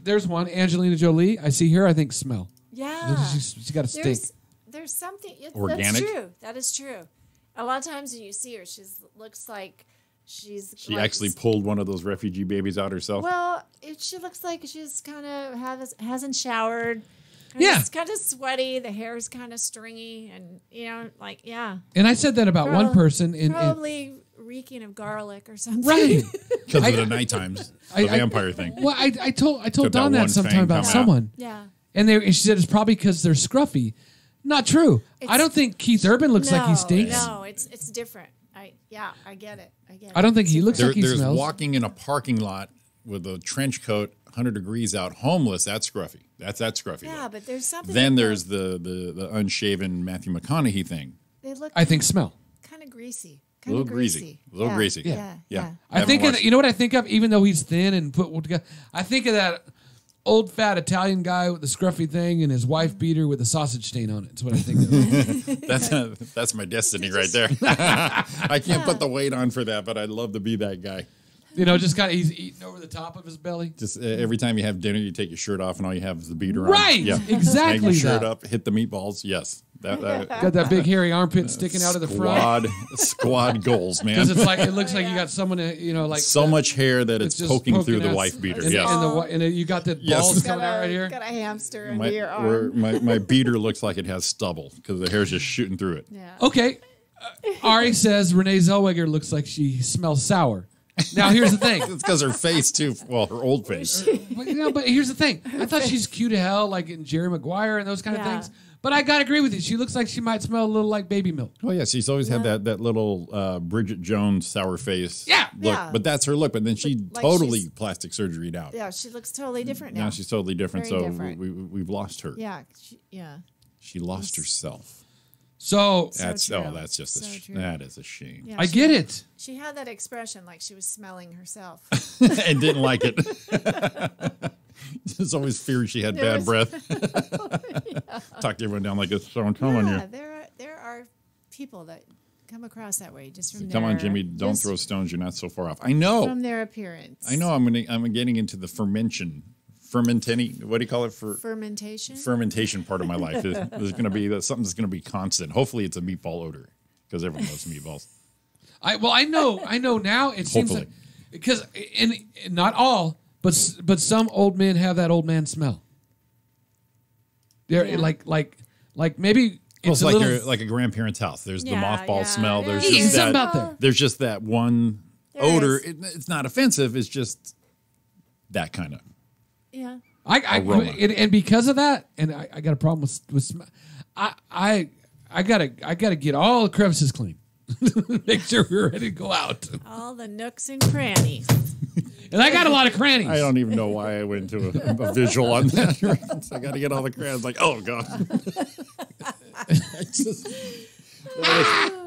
there's one, Angelina Jolie. I see her, I think smell. Yeah. She's got a stink. There's something. Organic? That's true. That is true. A lot of times when you see her, she looks like she's. She like, actually pulled one of those refugee babies out herself. Well, she looks like she's kind of hasn't showered. Yeah. It's kind of sweaty. The hair is kind of stringy, and yeah. And I said that about one person. Probably reeking of garlic or something. Right. Because of the night times, the vampire thing. Well, I told Took Dawn that that one sometime fang about coming out. someone. Yeah. And she said it's probably because they're scruffy. Not true. I don't think Keith Urban looks like he stinks. No, it's different. I get it. I don't think he looks like he There's smells. walking in a parking lot with a trench coat, 100 degrees out, homeless. That's scruffy. That's scruffy. Yeah, but there's something. Then about there's the unshaven Matthew McConaughey thing. They look. I think smell. Kind of greasy. A little greasy. A little greasy. Yeah. I think you know what I think of, even though he's thin and put together. I think of that old fat Italian guy with the scruffy thing and his wife beater with a sausage stain on it. That's what I think of. That's my destiny right there. I can't put the weight on for that, but I'd love to be that guy. You know, just kind of he's eating over the top of his belly. Just every time you have dinner, you take your shirt off and all you have is the beater on. Right, Yeah. exactly Hang your shirt that. up, hit the meatballs. Yes. Got that big hairy armpit sticking out of the front. Squad goals, man. Because it looks like you got someone, like so much hair that it's just poking through the out. wife beater. And, yes. and you got the balls coming out right here. Got a hamster under your arm. My beater looks like it has stubble because the hair's just shooting through it. Yeah. Okay. Ari says Renee Zellweger looks like she smells sour. Now, here's the thing. It's because her face, too. Well, her old face. But here's the thing. I thought she's cute as hell, like in Jerry Maguire and those kind of things. But I got to agree with you. She looks like she might smell a little like baby milk. Oh, yeah. She's always had that little Bridget Jones sour face look. Yeah. But that's her look. But then she Like totally she's- plastic surgery'd out. Yeah, she looks totally different now. Now she's totally different. Very so different. we've lost her. Yeah. She lost herself. So that's true. that's just So true. that is a shame. Yeah, I get it. She had that expression like she was smelling herself. And didn't like it. Just always feared she had There bad was- breath. Talk everyone down like this. So I'm telling you. There are people that come across that way just from Come on, their- Jimmy. Don't just throw stones. You're not so far off. I know. from their appearance. I know. I'm getting into the fermentation fermenting. What do you call it for fermentation? Fermentation part of my life. There's going to be something's going to be constant. Hopefully, it's a meatball odor because everyone loves meatballs. I know now. It seems like because and not all, but some old men have that old man smell. They're like maybe. It's like a grandparent's house. There's the mothball smell. There's just that. About that. There's just that one odor. It's not offensive. It's just that kind of. Yeah. And because of that, and I got a problem with smell. I gotta get all the crevices clean. Make sure we're ready to go out. All the nooks and crannies. And I got a lot of crannies. I don't even know why I went to a visual on that. I got to get all the crannies. Like, oh god.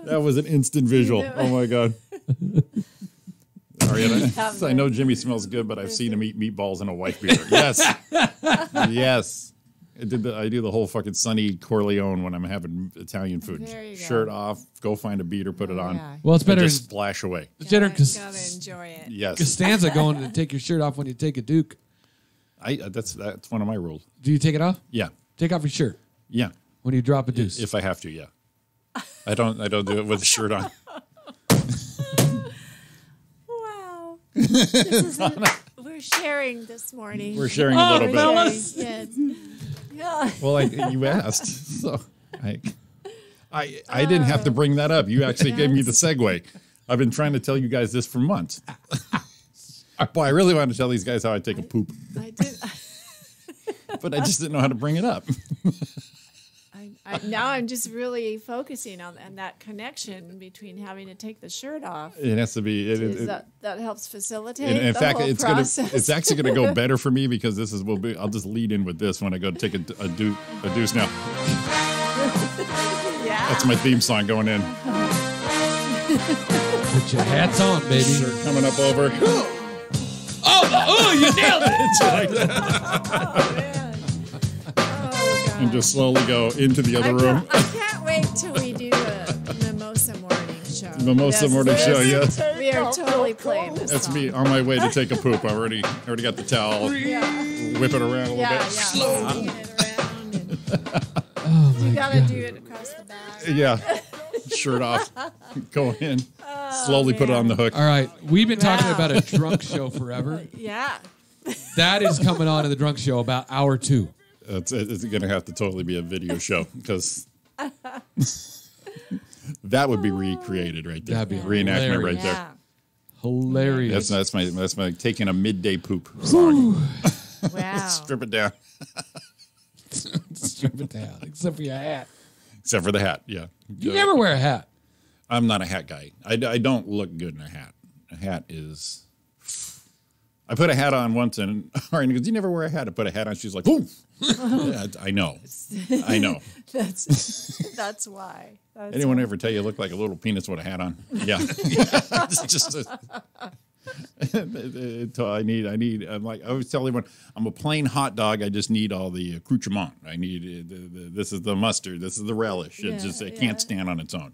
That was an instant visual. Oh my god. Ariana, I know Jimmy smells good, but I've seen him eat meatballs in a wife beater. Yes. Yes. I do the whole fucking Sonny Corleone when I'm having Italian food. Shirt off, go find a beater, put it on. Yeah. Well, it's better just splash away. Gotta enjoy it. Yes. Costanza going to take your shirt off when you take a Duke. That's one of my rules. Do you take it off? Yeah. Take off your shirt. Yeah. When you drop a deuce. If I have to, yeah. I don't do it with a shirt on. Wow. We're sharing this morning. We're sharing a little bit. Fellas. Yes. Yeah. Well, you asked, so I didn't have to bring that up. You actually gave me the segue. I've been trying to tell you guys this for months. Boy, I really want to tell these guys how I take a poop. I did. But I just didn't know how to bring it up. Now I'm just really focusing on that connection between having to take the shirt off. It has to be. That helps facilitate. In the fact, whole process. It's actually going to go better for me because I'll just lead in with this when I go to take a deuce now. Yeah. That's my theme song going in. Put your hats on, baby. Shirt coming up over. Oh, you nailed it. Oh, man. And just slowly go into the other room. I can't wait till we do a Mimosa morning show. Mimosa morning show, yes. We are totally playing this That's song. me on my way to take a poop. I already got the towel. Yeah. Whip it around a little bit. Slow. You gotta do it across the back. Yeah. Shirt off. Go in. Slowly put it on the hook. All right. We've been talking about a drunk show forever. Yeah. That is coming on in the drunk show about hour 2. It's going to have to totally be a video show because that would be recreated right there. That'd be reenactment hilarious. right there. Hilarious. That's my taking a midday poop song. Wow. Strip it down. Strip it down, except for your hat. Except for the hat, yeah. You never wear a hat. I'm not a hat guy. I don't look good in a hat. A hat is... I put a hat on once and Ariana goes, you never wear a hat. I put a hat on. She's like, boom. Yeah, I know. That's why. Anyone ever tell you look like a little penis with a hat on? Yeah. It's just I'm like, I always tell everyone, I'm a plain hot dog. I just need all the accoutrement. I need, this is the mustard. This is the relish. It can't stand on its own.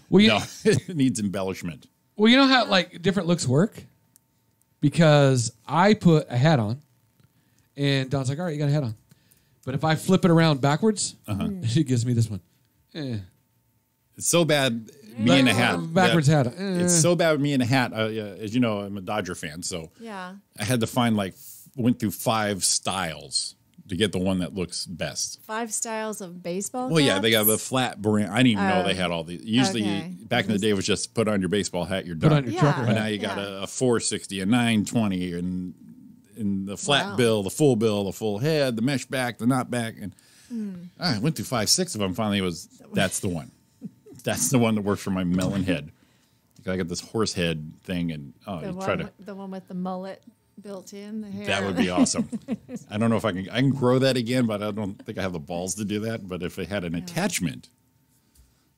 Well, it needs embellishment. Well, you know how like different looks work? Because I put a hat on, and Don's like, all right, you got a hat on. But if I flip it around backwards, she gives me this one. It's so bad, me in a hat. Backwards hat. It's so bad with me in a hat. As you know, I'm a Dodger fan, so yeah. I had to find went through 5 styles to get the one that looks best. 5 styles of baseball Well, yeah, caps? they got the flat brim. I didn't even know they had all these. Usually, back in the day, it was just put on your baseball hat, you're done. Put on your trucker But hat. now you got a 460, a 920, and the flat bill, the full head, the mesh back, the knot back. And I went through 5, 6 of them. Finally, that's the one. That's the one that works for my melon head. I got this horse head thing, and the one with the mullet built in the hair. That would be awesome. I don't know if I can grow that again, but I don't think I have the balls to do that. But if it had an attachment,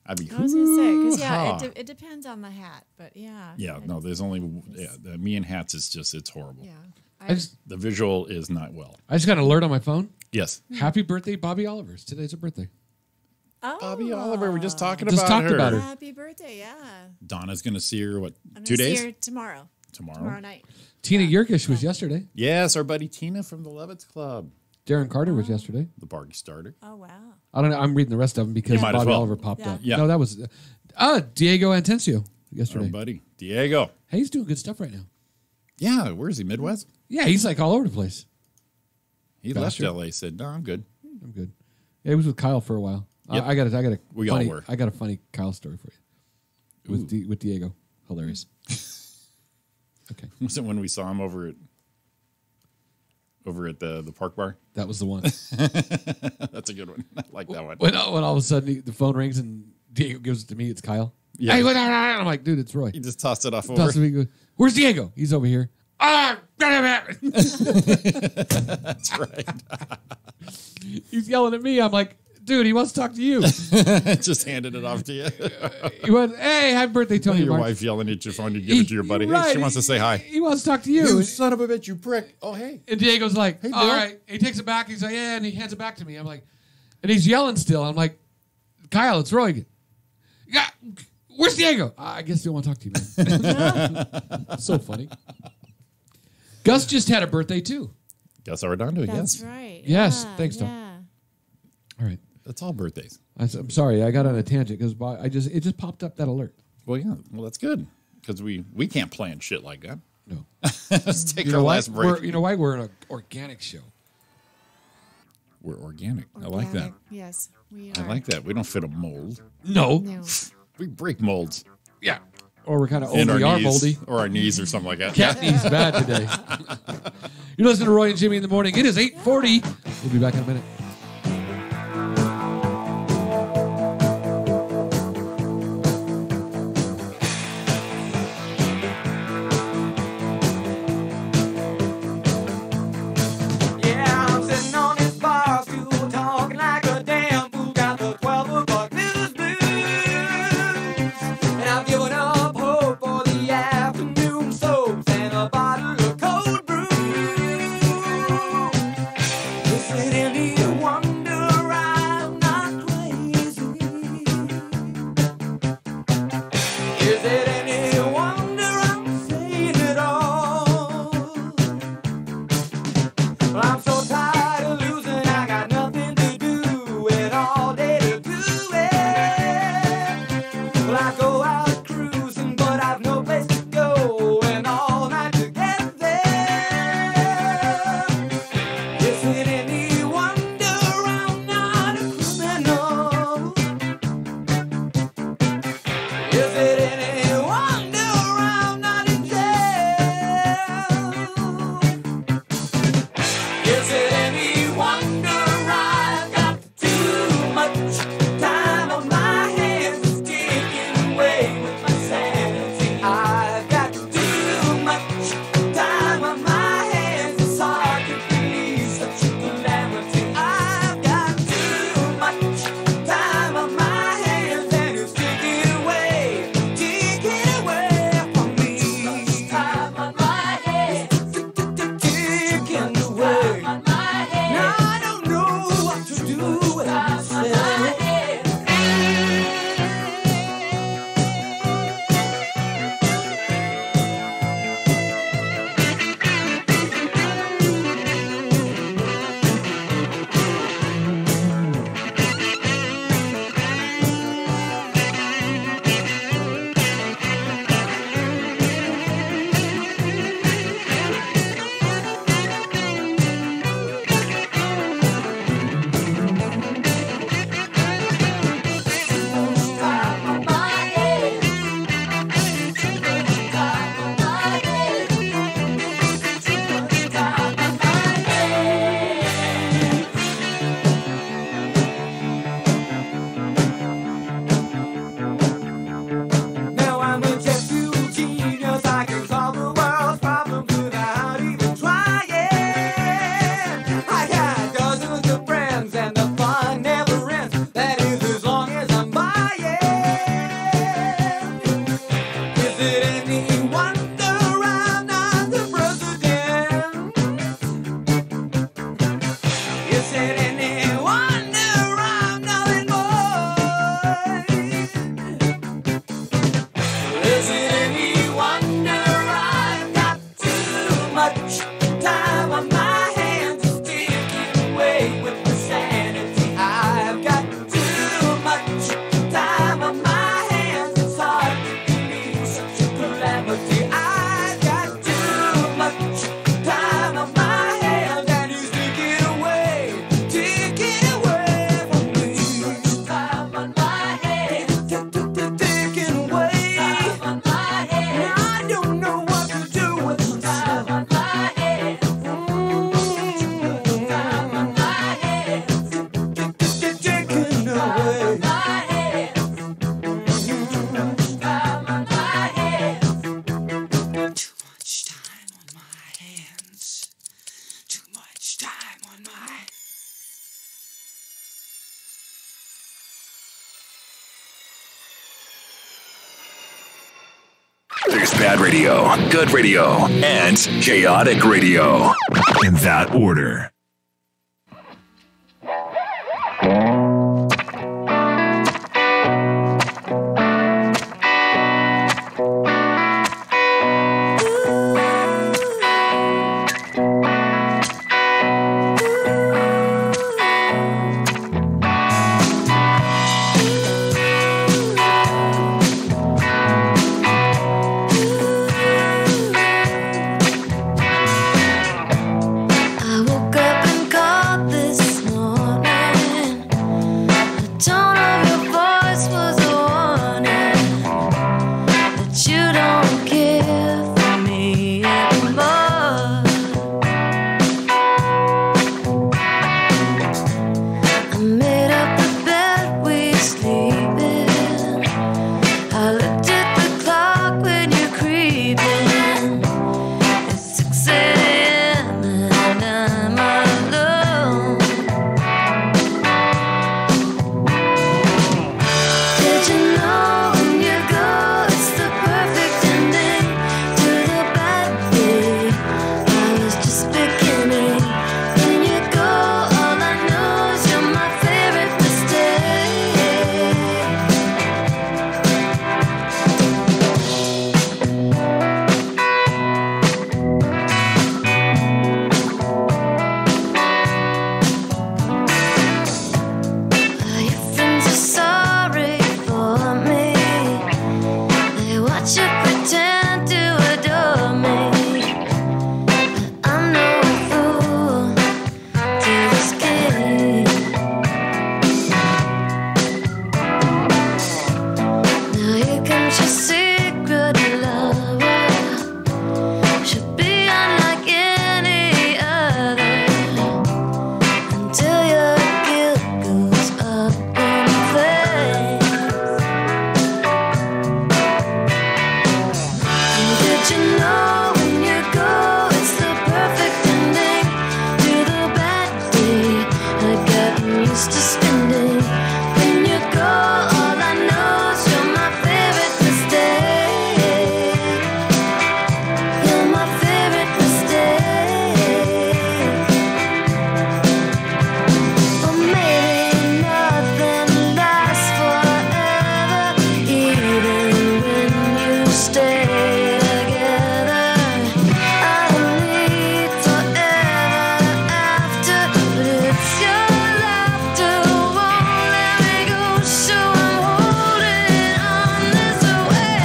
I'd be. I was going to say, because it depends on the hat, but yeah. Yeah, no, there's only me and hats is just it's horrible. Yeah, the visual is not well. I just got an alert on my phone. Yes. Happy birthday, Bobby Oliver's. Today's her birthday. Oh, Bobby Oliver, we're just talking about her. Happy birthday, yeah. Donna's going to see her, 2 I'm gonna days? see her tomorrow. Tomorrow night. Tina Yerkish was yesterday. Yes, our buddy Tina from the Levitts Club. Darren Carter was yesterday. The party starter. Oh, wow. I don't know. I'm reading the rest of them because might as Bobby well. Oliver popped Yeah. up. Yeah. No, that was Diego Antencio yesterday. Our buddy Diego. Hey, he's doing good stuff right now. Yeah, where is he? Midwest? Yeah, he's like all over the place. He Bastard. left LA, said, no, I'm good. I'm good. Yeah, he was with Kyle for a while. Yep. I got a We all funny, were. I got a funny Kyle story for you. With Diego. Hilarious. Okay. Was it when we saw him over at the park bar? That was the one. That's a good one. I like that one. When all of a sudden the phone rings and Diego gives it to me, it's Kyle. Yeah. Hey, I'm like, dude, it's Roy. He just tossed it off Toss over. it, he goes, where's Diego? He's over here. That's right. He's yelling at me. I'm like, dude, he wants to talk to you. Just handed it off to you. He went, hey, happy birthday, Tony. Your Mark. wife yelling at your phone to give it to your buddy. Hey, Right. she wants to say hi. He wants to talk to you. You son of a bitch, you prick. Oh, hey. And Diego's like, Hey, all Bill. right. He takes it back. He's like, yeah, and he hands it back to me. I'm like, and he's yelling still. I'm like, Kyle, it's Roy again. Yeah, where's Diego? I guess he don't want to talk to you, man. So funny. Gus just had a birthday, too. Gus Arredondo, That's yes. right. Yes, Yeah, thanks, Tom. yeah. All right. That's all birthdays. I'm sorry. I got on a tangent because it just popped up that alert. Well, yeah. Well, that's good. Because we can't plan shit like that. No. Let's take You our know last why? break. You know why? We're an organic show. We're organic. I like that. Organic. Yes, we I are. like that. We don't fit a mold. No. No. We break molds. Yeah. Or we're kind of And only our are knees, moldy. or our knees or something like that. Cat knees bad today. You're listening to Roy and Jimmy in the morning. It is 8:40. We'll be back in a minute. Yeah, I'm sitting on this bar stool talking like a damn fool. Got the 12 o'clock news blues. And I've given up hope for the afternoon soaps and a bottle of cold brew. Is it any wonder I'm not crazy? Is it any wonder I'm saying it all? Well, I'm so tired of losing, I got nothing to do and all day to do it. Well, I go out cruising, but I've no place to go and all night to get there. Is it any wonder I'm not a criminal? Is it any wonder There's bad radio, good radio, and chaotic radio. In that order. I woke up and called this morning. The tone of your voice was a warning that you don't care for me anymore. I made up the bed we sleep in. I looked at the clock when you're creeping. It's 6 a.m. and I'm alone. Did you know when you go, it's the perfect ending to the bad day? I was just beginning. When you go, all I know is you're my favorite mistake. Your friends are sorry for me. They watch you pretend to adore me. But I'm no fool to this game. Now here comes your secret lover. Should be unlike any other until your guilt goes up in flames. Did you know when you go, it's the perfect ending to the bad day I've gotten used to spending? When you go, all I know is you're my favorite mistake. You're my favorite mistake. But maybe nothing lasts forever, even when you stay together. I don't need forever after, but it's your laughter won't let me go. So I'm holding on this way.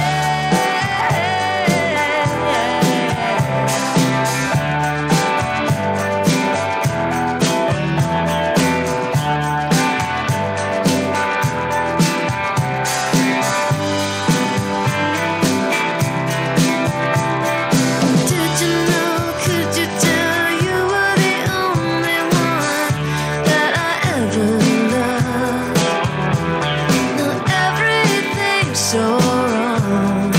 Did you know, could you tell you were the only one that I ever loved? Now everything's so wrong.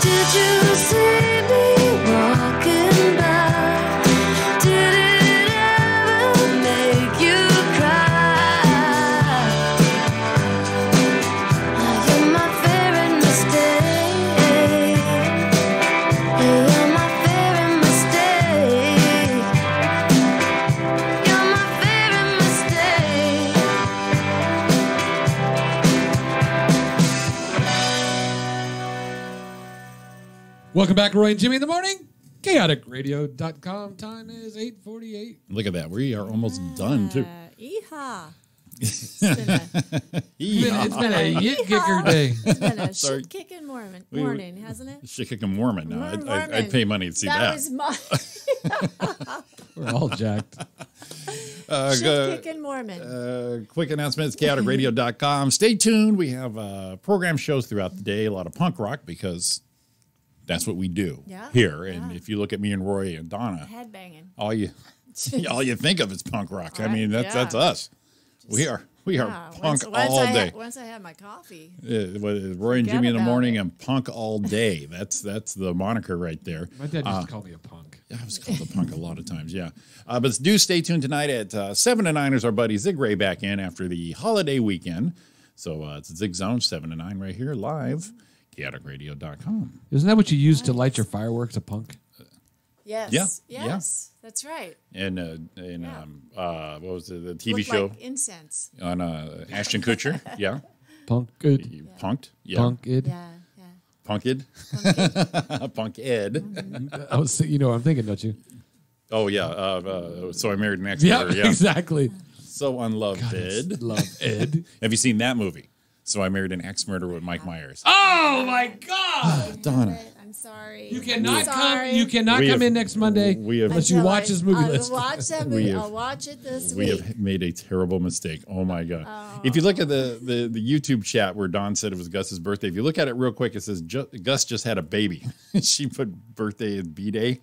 Did you see me walking by? Did it ever make you cry? You're my favorite mistake. You're my favorite mistake. You're my favorite mistake. Welcome back, Roy and Jimmy in the morning. Chaoticradio.com. Time is 8:48. Look at that. We are almost done, too. Yeehaw. It's been a yit-kicker day. It's been a Sorry. shit-kicking morning, hasn't it? Shit-kicking Mormon. No, I'd Mormon. pay money to see that. was my We're all jacked. shit-kicking Mormon. Quick announcements, chaoticradio.com. Stay tuned. We have program shows throughout the day, a lot of punk rock because that's what we do here. And if you look at me and Roy and Donna, Headbanging. all you think of is punk rock. I mean, that's us. We are We are punk all day. Once I have my coffee. Roy and Jimmy in the morning and punk all day. That's the moniker right there. My dad used to call me a punk. I was called a punk a lot of times, yeah. But do stay tuned tonight at 7 to 9 is our buddy Zig Ray back in after the holiday weekend. So it's Zig Zone, 7 to 9 right here, live, chaoticradio.com. Isn't that what you use to light your fireworks, a punk? Yes. Yeah. Yes. That's right. And what was it, the TV Looked show? like incense. On Ashton Kutcher, yeah. Punked. Punked, yeah. Punked. Yeah. Punked. Punk Ed. I was, you know what I'm thinking, don't you? Oh, yeah. So I Married an Axe Yeah, Murderer, yeah. exactly. So Unloved Ed. Love Ed. Have you seen that movie? So I Married an Axe Murderer with Mike Myers. Oh, my God. Donna. I'm sorry. You cannot I'm come in next Monday unless you watch this movie list. I'll watch that movie. I'll watch it this week. We have made a terrible mistake. Oh my God. If you look at the YouTube chat where Dawn said it was Gus's birthday, if you look at it real quick, it says Gus just had a baby. She put birthday as B-Day.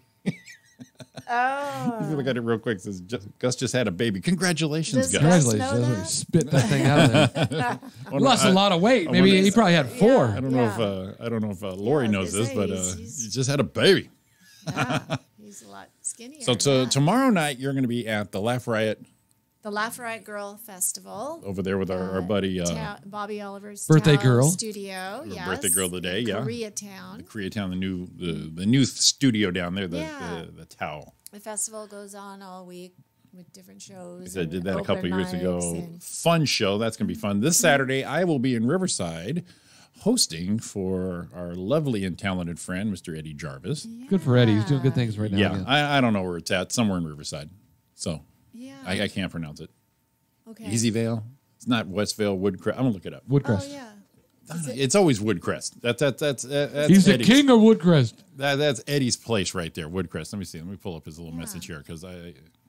If you look at it real quick, it says Gus just had a baby. Congratulations, Gus. Congratulations. Spit that thing out of there. He lost a lot of weight. Maybe he probably had 4. I don't know if Lori knows this, but he just had a baby. Yeah, he's a lot skinnier. So tomorrow night you're going to be at the Laugh Riot. The Laugh Riot Girl Festival. Over there with our buddy Bobby Oliver's birthday girl studio. Yes. Birthday girl of the day, yeah. Koreatown. Koreatown, the new studio down there, the Towel. The festival goes on all week with different shows. I did that a couple open of years ago. mics Fun show. That's going to be fun. This Saturday, I will be in Riverside hosting for our lovely and talented friend, Mr. Eddie Jarvis. Good for Eddie. He's doing good things right now. Yeah, I don't know where it's at. Somewhere in Riverside. So yeah. I can't pronounce it. Okay. Easyvale. It's not Westvale, Woodcrest. I'm going to look it up. Woodcrest. Oh, yeah. It's always Woodcrest. That's He's the Eddie's. king of Woodcrest. That's Eddie's place right there, Woodcrest. Let me see. Let me pull up his little message here because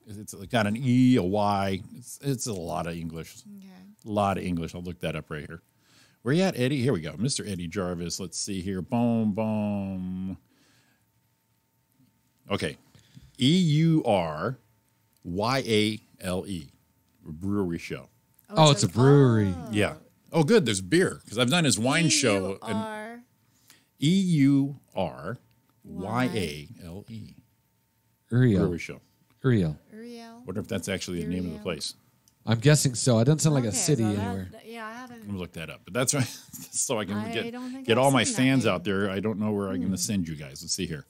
it's got an E, a Y. It's a lot of English. Okay. A lot of English. I'll look that up right here. Where you at, Eddie? Here we go. Mr. Eddie Jarvis. Let's see here. Boom, boom. Okay. EURYALE. Brewery show. Oh, it's a brewery. Yeah. Oh, good. There's beer because I've done his wine show. And EURYALE. Uriel. Brewery show. Uriel. Wonder if that's actually the name of the place. I'm guessing so. It doesn't sound like a city anywhere. Yeah, I haven't. Let me look that up. But that's right. So I can don't think get I've all my seen that fans name. out there. I don't know where I'm going to send you guys. Let's see here.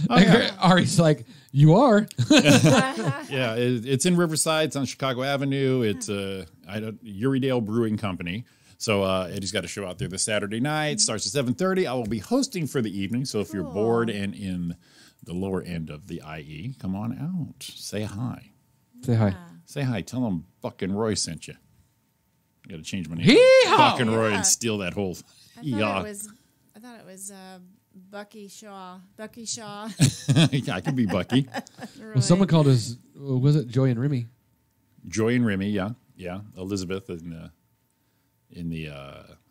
Ari's like, you are. Yeah, it's in Riverside. It's on Chicago Avenue. It's Uridale Brewing Company. So Eddie's got a show out there this Saturday night. Starts at 7:30. I will be hosting for the evening. So if you're bored and in the lower end of the IE, come on out. Say hi. Say hi. Say hi. Tell them fucking Roy sent you. I got to change my name. Hee-haw! Fucking Roy and steal that whole. I thought it was Bucky Shaw. Bucky Shaw. I could be Bucky. Well, someone called us, was it Joy and Remy? Joy and Remy, yeah. Yeah. Elizabeth in the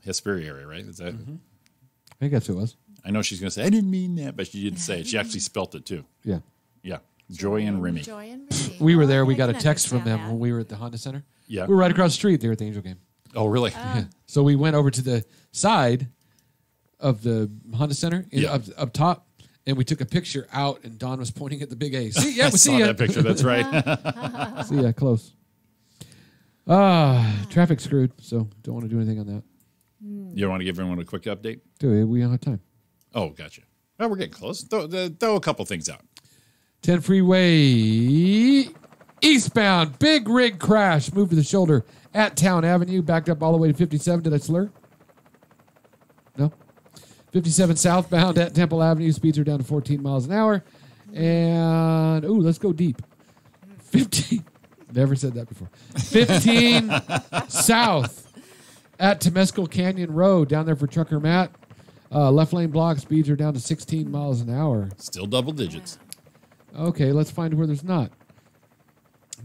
Hesperia area, right? Is that? I think that's who it was. I know she's going to say, I didn't mean that, but she didn't say it. She actually spelt it too. Yeah. Yeah. Joy and Remy. Joy and Remy. We were there. We I got a can text from them understand when we were at the Honda Center. Yeah. We were right across the street there at the Angel game. Oh, really? Yeah. So we went over to the side of the Honda Center up top, and we took a picture out, and Don was pointing at the big A. See, yeah, I we saw see ya. that picture. That's right. See ya, close. Traffic screwed, so don't want to do anything on that. You want to give everyone a quick update? We don't have time. Oh, gotcha. Well, we're getting close. Throw a couple things out. 10 freeway eastbound, big rig crash, moved to the shoulder at Town Avenue, backed up all the way to 57. Did I slur? No. 57 southbound at Temple Avenue, speeds are down to 14 miles an hour. And, let's go deep. 15, never said that before. 15 south at Temescal Canyon Road, down there for Trucker Matt. Left lane block, speeds are down to 16 miles an hour. Still double digits. Okay, let's find where there's not.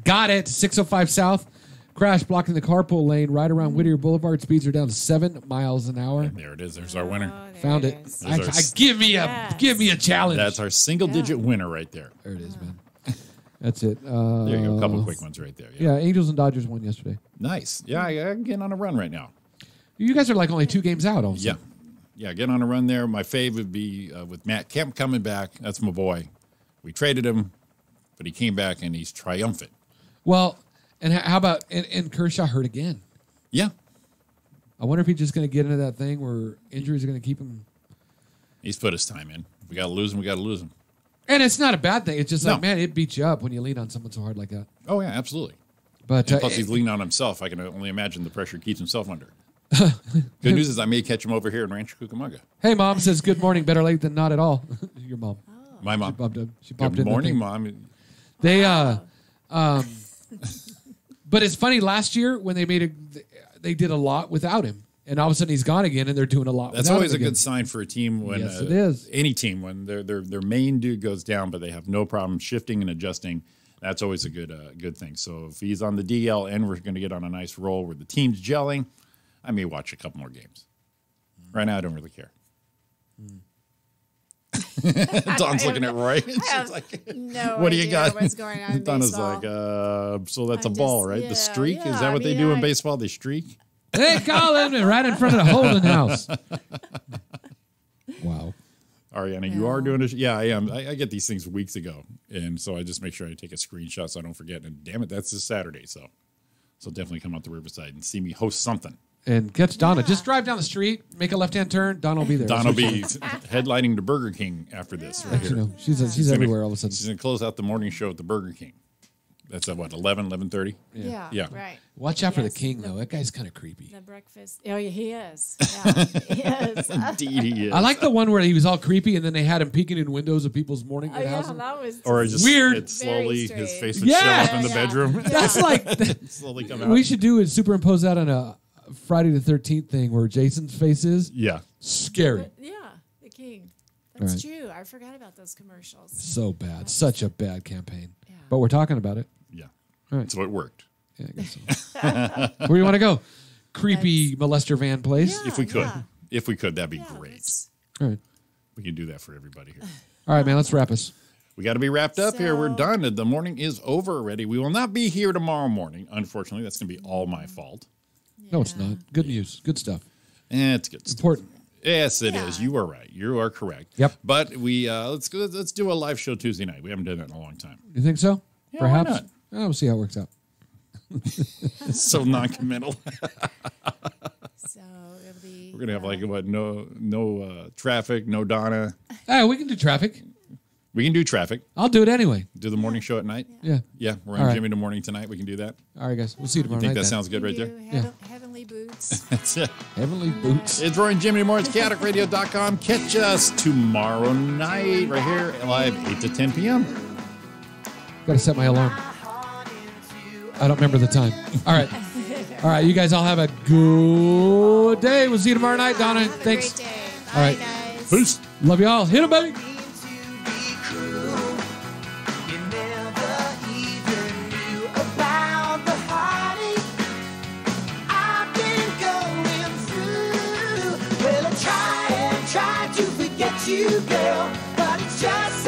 Got it. 605 South. Crash blocking the carpool lane right around Whittier Boulevard. Speeds are down to 7 miles an hour. And there it is. There's our winner. Found it. Give me a challenge. That's our single-digit winner right there. There it is, man. That's it. There you go. A couple of quick ones right there. Yeah, Angels and Dodgers won yesterday. Nice. Yeah, I'm getting on a run right now. You guys are like only 2 games out. Also. Yeah. Yeah, getting on a run there. My fave would be with Matt Kemp coming back. That's my boy. We traded him, but he came back and he's triumphant. Well, and how about and Kershaw hurt again? Yeah. I wonder if he's just going to get into that thing where injuries are going to keep him. He's put his time in. If we got to lose him, we got to lose him. And it's not a bad thing. It's just like, man, it beats you up when you lean on someone so hard like that. Oh, yeah, absolutely. But plus, he's leaning on himself. I can only imagine the pressure he keeps himself under. Good news is I may catch him over here in Rancho Cucamonga. Hey, Mom says, good morning, better late than not at all. Your mom. My mom. She bumped Good morning, Mom. They, but it's funny, last year when they they did a lot without him. And all of a sudden he's gone again and they're doing a lot That's without always him a again. good sign for a team when Yes, it is. Any team when their main dude goes down, but they have no problem shifting and adjusting. That's always a good thing. So if he's on the DL and we're going to get on a nice roll where the team's gelling, I may watch a couple more games. Right now, I don't really care. Don's looking at Roy. She's like, no what do you idea got? what's going on in Donna's baseball. like, so that's a ball, right? The streak? yeah, Is that what they do in baseball? They streak? They call him right in front of the Holden house. Wow. Ariana, you are doing it. Yeah, I am. I get these things weeks ago. And so I just make sure I take a screenshot so I don't forget. And damn it, that's this Saturday. So definitely come out to Riverside and see me host something. And catch Donna. Just drive down the street, make a left-hand turn. Donna will be there. Donna will be headlining the Burger King after this. Right here. You know, she's everywhere all of a sudden. She's going to close out the morning show at the Burger King. That's at what, 11:30? Yeah, right. Watch out for the king, though. That guy's kind of creepy. The breakfast. Oh, yeah, he is. Yeah, he is. Indeed, he is. I like the one where he was all creepy and then they had him peeking in windows of people's morning houses. That was or just weird. It slowly, Very his face strange. would show up in the bedroom. That's like slowly come out. We should do is superimpose that on a Friday the 13th thing where Jason's face is. Yeah. Scary. Yeah, the king. That's Right. true. I forgot about those commercials. So bad. Such a bad campaign. Yeah. But we're talking about it. Yeah. All right. So it worked. Yeah, I guess so. Where do you want to go? Creepy molester van place? If we could. If we could, that'd be great. All right. We can do that for everybody here. All right, man, let's wrap us. We got to be wrapped up here. We're done. The morning is over already. We will not be here tomorrow morning. Unfortunately, that's going to be all my fault. No, it's not. Good news. Good stuff. It's good stuff. Important. Yes, it is. You are right. You are correct. Yep. But we let's do a live show Tuesday night. We haven't done that in a long time. You think so? Yeah, Perhaps. why not? Oh, we'll see how it works out. It's so non-committal. So it'll be. We're gonna have like what? No traffic. No Donna. Oh, we can do traffic. We can do traffic. I'll do it anyway. Do the morning show at night. Yeah. Yeah. We're All on right. Jimmy in the morning tonight. We can do that. All right, guys. We'll see you tomorrow You think night. that then. sounds good right there? Do Heavenly Boots. That's it. Heavenly Boots. It's Roy and Jimmy in the morning. It's chaoticradio.com. Catch us tomorrow night right here live 8 to 10 p.m. Got to set my alarm. I don't remember the time. All right. All right. You guys all have a good day. We'll see you tomorrow night, Donna. Thanks. Great day. All right. Guys. Peace. Love y'all. Hit 'em, baby. Try to forget you, girl, but it's just